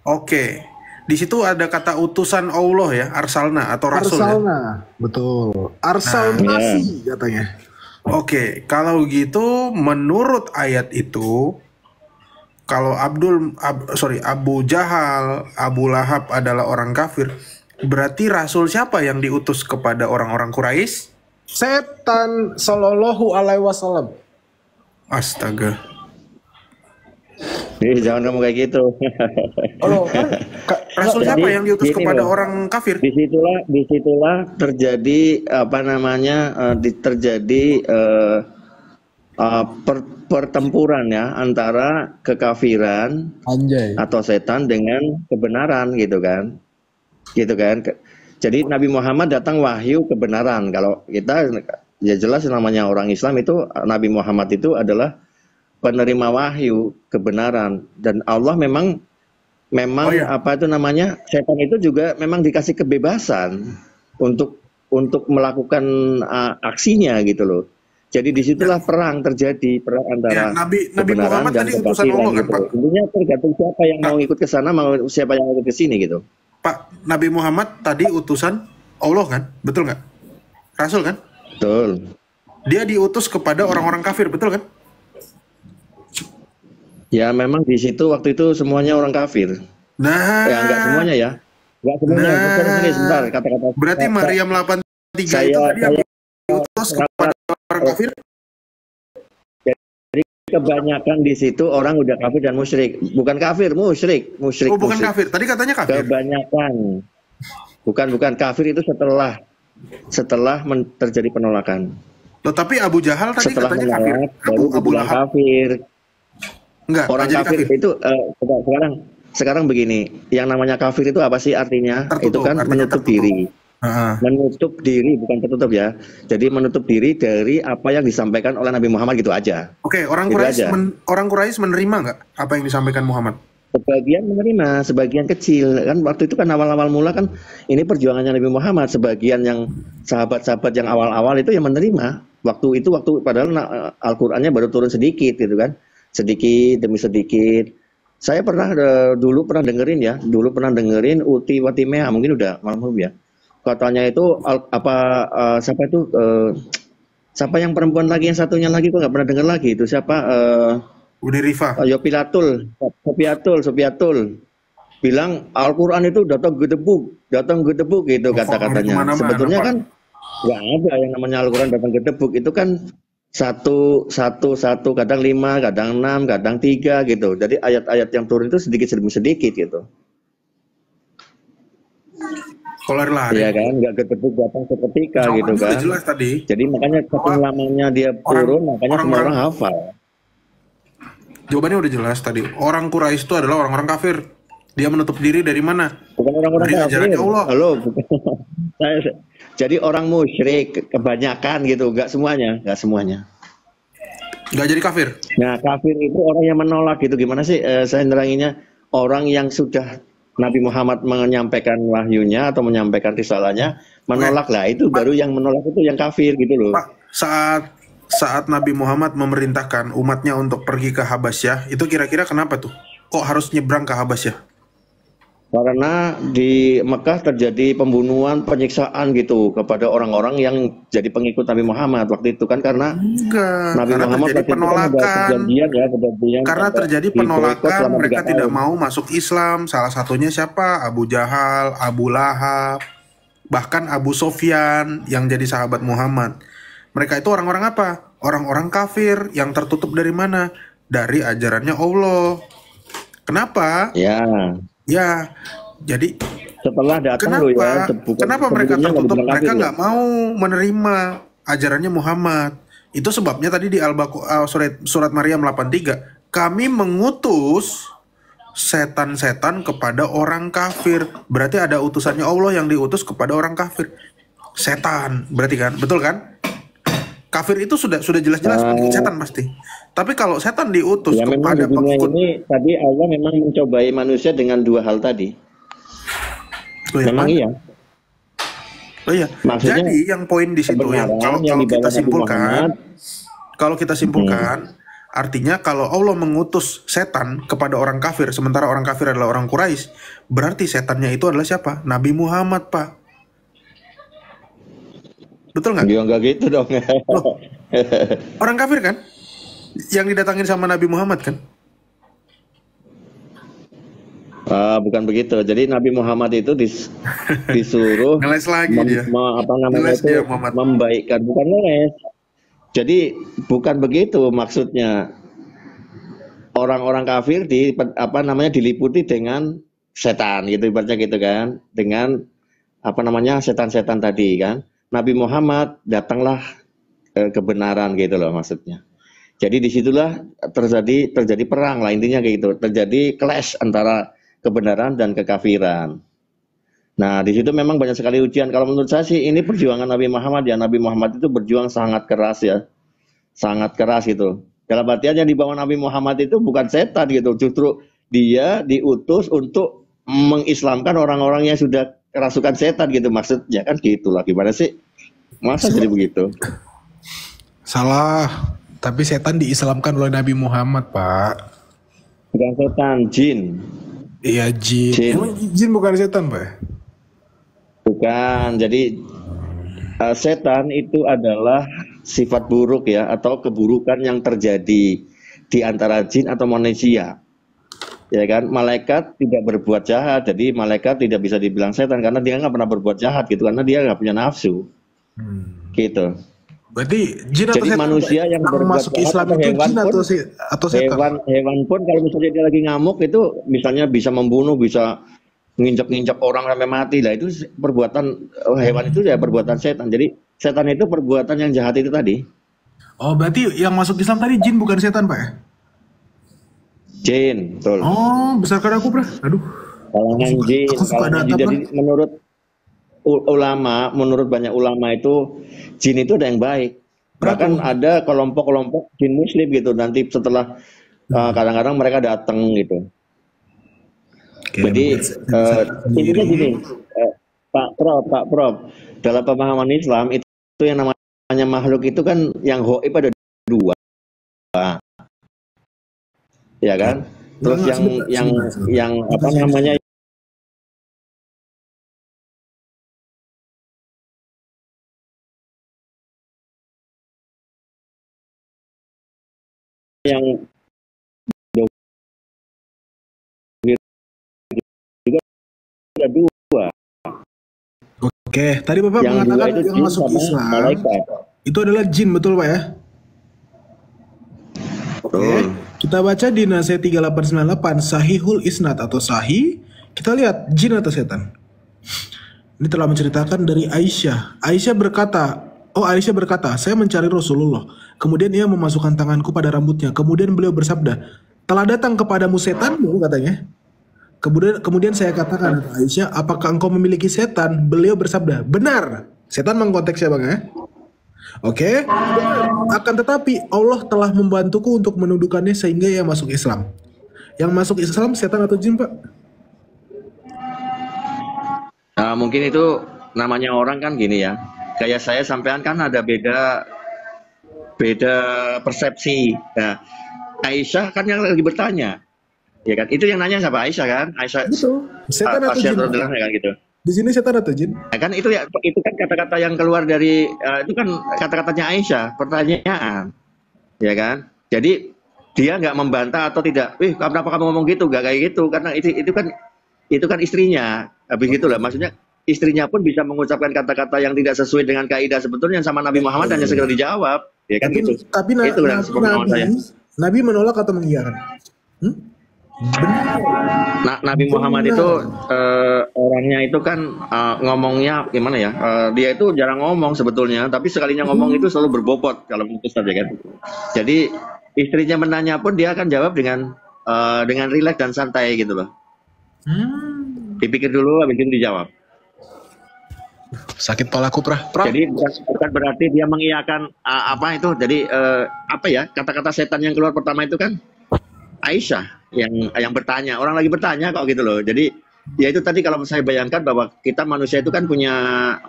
Oke. Di situ ada kata utusan Allah ya, arsalna atau rasul ya. Arsalna, betul. Arsal Nah, nasi katanya. Oke, kalau gitu menurut ayat itu kalau Abu Jahal, Abu Lahab adalah orang kafir, berarti rasul siapa yang diutus kepada orang-orang Quraisy? Setan sallallahu alaihi wasallam. Astaga. Jangan ngomong kayak gitu. Oh, kan Rasul siapa yang diutus gini kepada loh. orang kafir? Disitulah terjadi pertempuran ya antara kekafiran atau setan dengan kebenaran gitu kan. Jadi Nabi Muhammad datang wahyu kebenaran. Kalau kita ya jelas namanya orang Islam itu Nabi Muhammad itu adalah penerima wahyu kebenaran, dan Allah memang setan itu juga memang dikasih kebebasan untuk melakukan aksinya gitu loh. Jadi disitulah perang terjadi, perang antara Nabi kebenaran Muhammad dan tadi utusan kebatilan Allah kan, gitu. Pak? Intinya tergantung siapa yang mau ikut ke sana, siapa yang mau ikut ke sini gitu. Pak, Nabi Muhammad tadi utusan Allah kan? Betul nggak? Rasul kan? Betul. Dia diutus kepada orang-orang kafir, betul kan? Ya memang di situ waktu itu semuanya orang kafir. Nah, Ya enggak semuanya ya. Enggak semuanya. Sebentar, kata-kata. berarti Maryam 83 itu tadi yang diutus kepada orang kafir? kebanyakan di situ orang udah kafir dan musyrik. Bukan kafir, musyrik. Oh, bukan musyrik. kafir. Tadi katanya kafir. Kebanyakan. Bukan kafir itu setelah terjadi penolakan. Loh, tapi Abu Jahal tadi Setelah katanya kafir. menolak baru Abu dibilang Lahab. kafir. Enggak, Orang nggak jadi kafir itu sekarang begini, yang namanya kafir itu apa sih artinya? Tertutup, Itu kan artinya menutup tertutup. diri. Heeh. Menutup diri bukan tertutup ya. Jadi menutup diri dari apa yang disampaikan oleh Nabi Muhammad gitu aja. Oke, orang Gitu Quraisy aja. orang Quraisy menerima nggak apa yang disampaikan Muhammad? Sebagian menerima, sebagian kecil. Kan waktu itu kan awal-awal mula kan ini perjuangannya Nabi Muhammad. Sebagian yang sahabat-sahabat yang awal-awal itu yang menerima. Waktu padahal Al-Qur'annya baru turun sedikit gitu kan. Sedikit demi sedikit. Saya dulu pernah dengerin Uti Watimea, mungkin udah malam ya. Katanya itu siapa yang perempuan lagi yang satunya lagi kok nggak pernah dengar lagi itu siapa? Udirifa. Yopilatul, Sopiatul bilang Al-Quran itu datang gedebuk gitu kata-katanya. Sebetulnya kan nggak ada yang namanya Al-Quran datang gedebuk, itu kan satu, kadang 5, kadang 6, kadang 3 gitu. Jadi ayat-ayat yang turun itu sedikit demi sedikit gitu. Lari. Iya kan, nggak gedebuk datang seketika gitu Jawabannya kan. udah jelas tadi. Jadi makanya saking lamanya dia turun, makanya semua orang hafal. Jawabannya udah jelas tadi. Orang Quraisy itu adalah orang-orang kafir. Dia menutup diri dari mana? Bukan orang-orang Dari kafir. ajarannya Allah. Halo, jadi orang musyrik kebanyakan gitu, nggak semuanya. Nggak jadi kafir. Nah, kafir itu orang yang menolak gitu. Gimana sih saya neranginnya? Orang yang sudah Nabi Muhammad menyampaikan wahyunya atau menyampaikan risalahnya, menolak lah. Itu baru yang menolak itu yang kafir gitu loh. Pak, saat Nabi Muhammad memerintahkan umatnya untuk pergi ke Habasyah, itu kira-kira kenapa tuh? Kok harus nyebrang ke Habasyah? Karena di Mekah terjadi pembunuhan, penyiksaan gitu kepada orang-orang yang jadi pengikut Nabi Muhammad waktu itu kan, karena Nabi karena Muhammad terjadi penolakan. Karena terjadi penolakan, mereka tidak mau masuk Islam. Salah satunya siapa? Abu Jahal, Abu Lahab, bahkan Abu Sofyan yang jadi sahabat Muhammad. Mereka itu orang-orang apa? Orang-orang kafir yang tertutup dari mana? Dari ajarannya Allah. Kenapa? Ya, jadi setelah datang kenapa mereka tertutup? Mereka nggak mau menerima ajarannya Muhammad. Itu sebabnya tadi di surat Maryam 83, kami mengutus setan-setan kepada orang kafir. Berarti ada utusannya Allah yang diutus kepada orang kafir. Setan, berarti kan? Betul kan? Kafir itu sudah jelas-jelas setan pasti. Tapi kalau setan diutus kepada pengikut ini, tadi Allah memang mencobai manusia dengan dua hal tadi. Memang iya. Oh iya. Maksudnya, jadi yang poin di situ yang kalau kita simpulkan, artinya kalau Allah mengutus setan kepada orang kafir, sementara orang kafir adalah orang Quraisy, berarti setannya itu adalah siapa? Nabi Muhammad, Pak. Betul nggak? Ya nggak gitu dong. Loh, orang kafir kan? Yang didatangin sama Nabi Muhammad kan? Bukan begitu. Jadi Nabi Muhammad itu disuruh ngeles lagi dia. Membaikkan, bukan ngeles. Jadi bukan begitu maksudnya. Orang-orang kafir diliputi dengan setan gitu, ibaratnya gitu kan, dengan setan-setan tadi kan. Nabi Muhammad datanglah kebenaran gitu loh maksudnya. Jadi disitulah terjadi perang lah intinya kayak gitu, terjadi clash antara kebenaran dan kekafiran. Nah di situ memang banyak sekali ujian. Kalau menurut saya sih ini perjuangan Nabi Muhammad ya. Nabi Muhammad itu berjuang sangat keras ya, sangat keras gitu. Dalam artian yang dibawa Nabi Muhammad itu bukan setan gitu, justru dia diutus untuk mengislamkan orang-orang yang sudah kerasukan setan gitu maksudnya kan gitu lah. Gimana sih? Masa jadi begitu? Salah. Tapi setan diislamkan oleh Nabi Muhammad, Pak. Bukan setan, jin. Iya, jin. Emang jin bukan setan, Pak? Bukan. Jadi setan itu adalah sifat buruk ya, atau keburukan yang terjadi di antara jin atau manusia. Ya kan, malaikat tidak berbuat jahat, jadi malaikat tidak bisa dibilang setan karena dia nggak pernah berbuat jahat gitu, karena dia nggak punya nafsu. Gitu. Berarti jin atau Jadi setan? manusia yang berbuat masuk jahat Islam atau itu hewan jin pun, atau setan? hewan pun kalau misalnya dia lagi ngamuk itu misalnya bisa membunuh, bisa nginjak-nginjak orang sampai mati lah, itu perbuatan hewan itu ya perbuatan setan. Jadi setan itu perbuatan yang jahat itu tadi. Oh, berarti yang masuk Islam tadi jin bukan setan, Pak ya? Jin, betul. Oh, besarkan aku, Bro. Aduh. Kalangan jin, aku suka kalangan jin. data, Jadi menurut ulama, menurut banyak ulama itu jin itu ada yang baik. Bahkan ada kelompok-kelompok jin muslim gitu. Nanti setelah kadang-kadang mereka datang gitu. Jadi intinya gini, Pak Prof, dalam pemahaman Islam itu yang namanya makhluk itu kan yang gaib ada dua, ya kan? Terus yang apa namanya yang juga ada dua. Oke, tadi Bapak Yang mengatakan dua itu yang jin masuk sama Islam malaikat. itu adalah jin, betul Pak ya? Oke, kita baca di Nasihat 3898 Sahihul Isnad atau Sahih. Kita lihat jin atau setan. Ini telah menceritakan dari Aisyah. Aisyah berkata, saya mencari Rasulullah. Kemudian ia memasukkan tanganku pada rambutnya. Kemudian beliau bersabda, telah datang kepadamu setanmu, katanya. Kemudian saya katakan, Aisyah, apakah engkau memiliki setan? Beliau bersabda, benar. Setan mengkonteksnya Bang ya. Oke, akan tetapi Allah telah membantuku untuk menundukkannya sehingga ia masuk Islam. Yang masuk Islam setan atau jin, Pak? Nah, mungkin itu namanya orang kan gini ya. Kayak saya sampean kan ada beda persepsi. Nah, Aisyah kan yang lagi bertanya. Ya kan? Itu yang nanya siapa? Aisyah kan? Aisyah. Betul. Setan atau jin? Kan gitu. Di sini setan atau jin? Nah, kan itu kan kata-kata yang keluar dari itu kan kata-katanya Aisyah, pertanyaan. Ya kan? Jadi dia nggak membantah atau tidak. Kenapa kamu ngomong gitu? Nggak kayak gitu karena itu kan istrinya. Habis gitu lah. Maksudnya istrinya pun bisa mengucapkan kata-kata yang tidak sesuai dengan kaidah sebetulnya sama Nabi Muhammad hanya segera dijawab. Ya kan gitu. Tapi Nabi menolak atau mengiyakan? Benar. Nah, Nabi Muhammad itu orangnya itu kan ngomongnya gimana ya? Dia itu jarang ngomong sebetulnya, tapi sekalinya ngomong itu selalu berbobot kalau menurut Ustaz ya kan. Jadi istrinya menanya pun dia akan jawab dengan rileks dan santai gitu loh. Dipikir dulu habis itu dijawab. Sakit palaku, Prah. Jadi bukan berarti dia mengiyakan apa itu. Jadi apa ya? Kata-kata setan yang keluar pertama itu kan Aisyah yang bertanya, orang lagi bertanya kok gitu loh. Jadi ya itu tadi kalau saya bayangkan bahwa kita manusia itu kan punya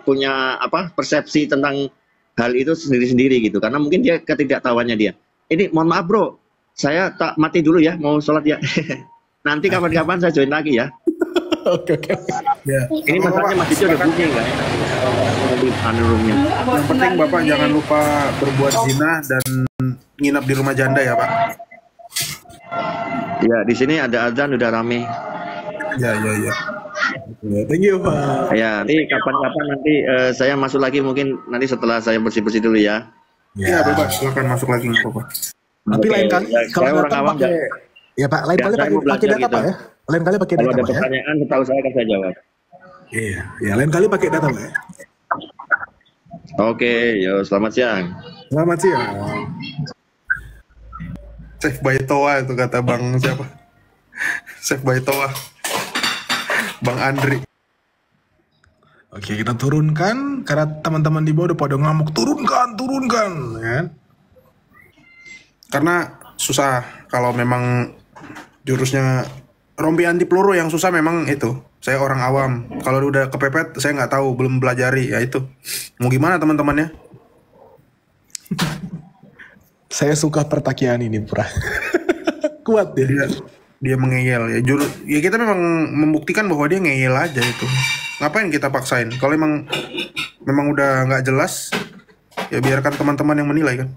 apa persepsi tentang hal itu sendiri-sendiri gitu. Karena mungkin dia ketidaktahuannya dia. Ini mohon maaf bro, saya tak mati dulu ya, mau sholat ya. Nanti kapan-kapan saya join lagi ya. Oke. Ya. Ini masalahnya masjidnya udah bunyi nggak ya? Yang penting Bapak jangan lupa berbuat zina dan nginap di rumah janda ya Pak. Ya, di sini ada azan udah rame. Ya. Thank you, Pak. Ya, nanti kapan-kapan nanti saya masuk lagi mungkin nanti setelah saya bersih-bersih dulu ya. Iya, bebas, silakan masuk lagi nggak apa-apa. Tapi lain kali kalau datang pakai ya Pak, lain kali pakai data Pak ya. Lain kali pakai data Pak ya. Kalau ada pertanyaan setahu saya akan saya jawab. Iya, ya lain kali pakai data Pak ya. Oke, yo selamat siang. Selamat siang. Save by Toa itu kata Bang siapa? Save by Toa. Bang Andri. Oke, kita turunkan karena teman-teman di bawah udah pada ngamuk, turunkan, ya. Karena susah kalau memang jurusnya rompi anti peluru yang susah memang itu. Saya orang awam. Kalau udah kepepet saya nggak tahu, belum belajari ya itu. Mau gimana teman-temannya? Saya suka pertakian ini, Pra. Kuat dia mengeyel ya. Ya kita memang membuktikan bahwa dia ngeyel aja itu. Ngapain kita paksain? Kalau memang udah nggak jelas, ya biarkan teman-teman yang menilai kan.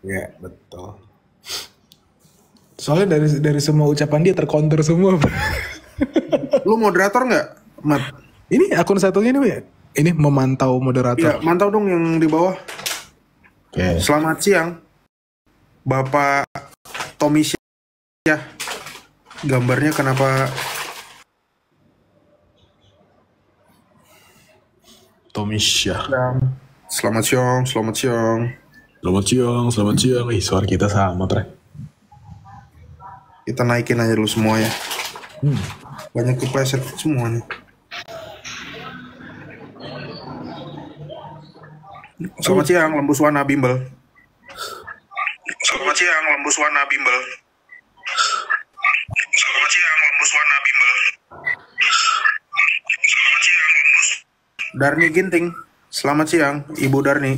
Ya betul. Soalnya dari semua ucapan dia tercounter semua. Lu moderator nggak, Mat? Ini akun satunya nih, ini memantau moderator. Iya, mantau dong yang di bawah. Selamat siang, Bapak Tommy Syah. Gambarnya kenapa Tommy Syah. Selamat siang, selamat siang. Selamat siang, selamat siang. Ih, suara kita sama, Pre. Kita naikin aja dulu semua ya. Banyak kepleset semuanya. Selamat siang, Lembus Wana Bimbel. Selamat siang, Lembus Wana Bimbel. Selamat siang, Lembus Wana Bimbel. Selamat siang, Lembus. Darni Ginting. Selamat siang, Ibu Darni.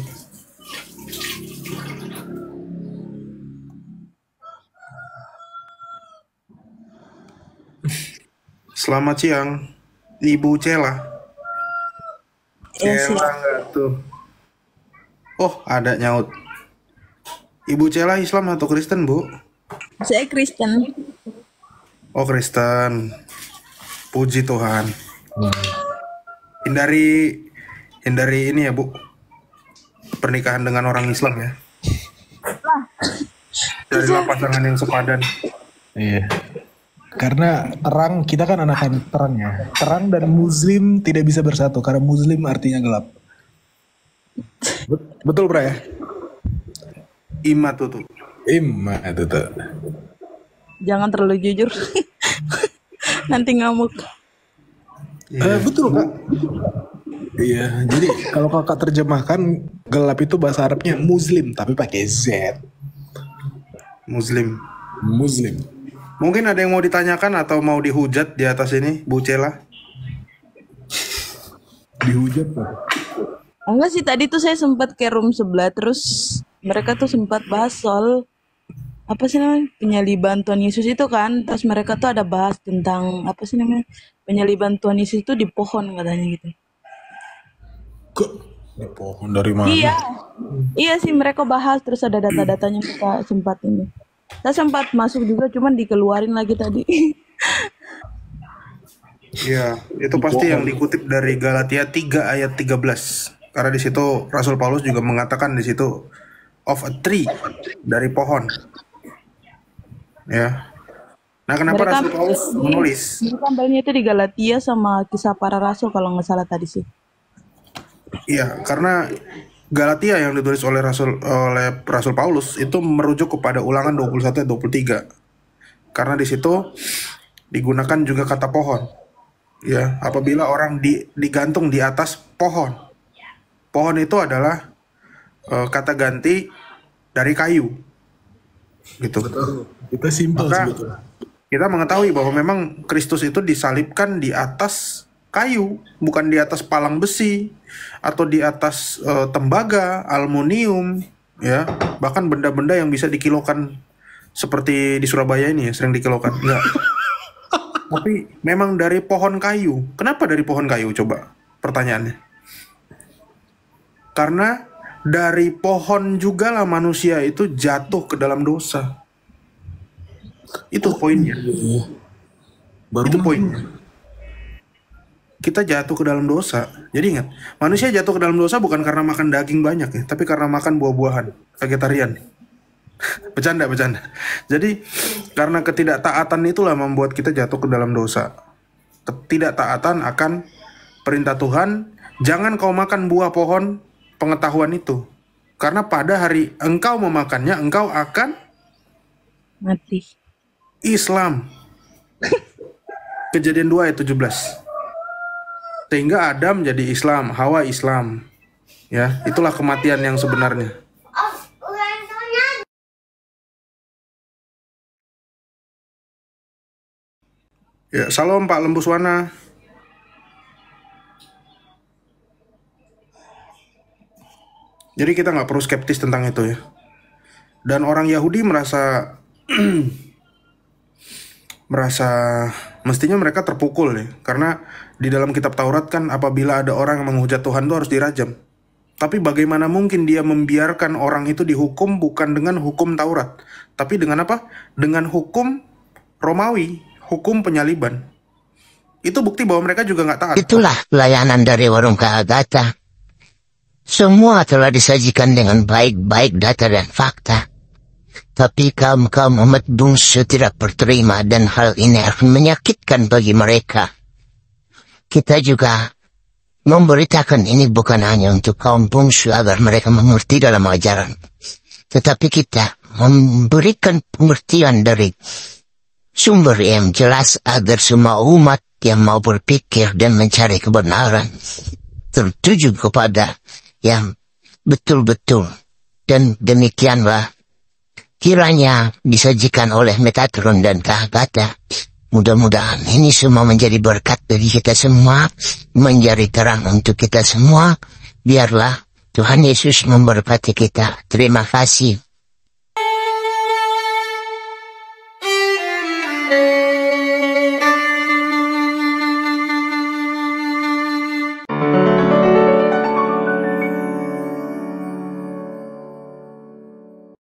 Selamat siang, Ibu Cela. Cela nggak tuh? Oh, ada nyaut. Ibu Cela Islam atau Kristen, Bu? Saya Kristen. Oh, Kristen. Puji Tuhan. Hindari ini ya, Bu. Pernikahan dengan orang Islam ya. Carilah pasangan yang sepadan. Iya. Karena terang, kita kan anak terang ya. Terang dan Muslim tidak bisa bersatu karena Muslim artinya gelap. Betul, Bro ya? Ima tuh. Ima tuh. Jangan terlalu jujur. Nanti ngamuk. Betul, Kak. Iya, jadi kalau kakak terjemahkan gelap itu bahasa Arabnya Muslim tapi pakai Z. Muslim. Muslim. Mungkin ada yang mau ditanyakan atau mau dihujat di atas ini, Bu Cela? Dihujat, Pak? Enggak sih, tadi tuh saya sempat ke room sebelah, terus mereka tuh sempat bahas soal apa sih namanya, penyaliban Tuhan Yesus itu kan, terus mereka tuh ada bahas tentang apa sih namanya, penyaliban Tuhan Yesus itu di pohon katanya gitu. Kok di pohon dari mana? Iya sih, mereka bahas, terus ada data-datanya kita sempat ini. Saya sempat masuk juga, cuman dikeluarin lagi tadi. Iya, itu pasti yang dikutip dari Galatia 3 ayat 13. Karena di situ Rasul Paulus juga mengatakan di situ of a tree, dari pohon. Ya. Nah, kenapa Rasul Paulus menulis? Mereka ambilnya itu di Galatia sama Kisah Para Rasul kalau nggak salah tadi sih. Iya, karena Galatia yang ditulis oleh Rasul Paulus itu merujuk kepada Ulangan 21 ayat 23. Karena di situ digunakan juga kata pohon. Ya, apabila orang digantung di atas pohon. Pohon itu adalah kata ganti dari kayu. Gitu. Betul. Itu simpel sebetulnya. Kita mengetahui bahwa memang Kristus itu disalibkan di atas kayu, bukan di atas palang besi atau di atas tembaga, aluminium, ya, bahkan benda-benda yang bisa dikilokan seperti di Surabaya ini ya, sering dikilokan. Enggak. Tapi memang dari pohon kayu. Kenapa dari pohon kayu? Coba pertanyaannya. Karena dari pohon juga lah manusia itu jatuh ke dalam dosa. Itu poinnya. Itu poinnya. Kita jatuh ke dalam dosa. Jadi ingat, manusia jatuh ke dalam dosa bukan karena makan daging banyak ya, tapi karena makan buah-buahan, vegetarian. Bercanda. Jadi karena ketidaktaatan itulah membuat kita jatuh ke dalam dosa. Ketidaktaatan akan perintah Tuhan, jangan kau makan buah pohon pengetahuan itu. Karena pada hari engkau memakannya, engkau akan mati. Islam. Kejadian 2 ayat 17. Sehingga Adam jadi Islam, Hawa Islam. Ya, itulah kematian yang sebenarnya. Ya, salam Pak Lembus Wana. Jadi kita nggak perlu skeptis tentang itu ya. Dan orang Yahudi merasa mestinya mereka terpukul ya, karena di dalam kitab Taurat kan apabila ada orang yang menghujat Tuhan itu harus dirajam. Tapi bagaimana mungkin dia membiarkan orang itu dihukum bukan dengan hukum Taurat, tapi dengan apa? Dengan hukum Romawi, hukum penyaliban. Itu bukti bahwa mereka juga nggak taat. Itulah pelayanan dari warung Kak Agatha. Semua telah disajikan dengan baik-baik data dan fakta. Tapi kaum umat bungsu tidak berterima dan hal ini akan menyakitkan bagi mereka. Kita juga memberitakan ini bukan hanya untuk kaum bungsu agar mereka mengerti dalam ajaran. Tetapi kita memberikan pengertian dari sumber yang jelas agar semua umat yang mau berpikir dan mencari kebenaran tertuju kepada yang betul-betul. Dan demikianlah kiranya disajikan oleh Metatron dan Kahagata. Mudah-mudahan ini semua menjadi berkat bagi kita semua, menjadi terang untuk kita semua. Biarlah Tuhan Yesus memberkati kita. Terima kasih.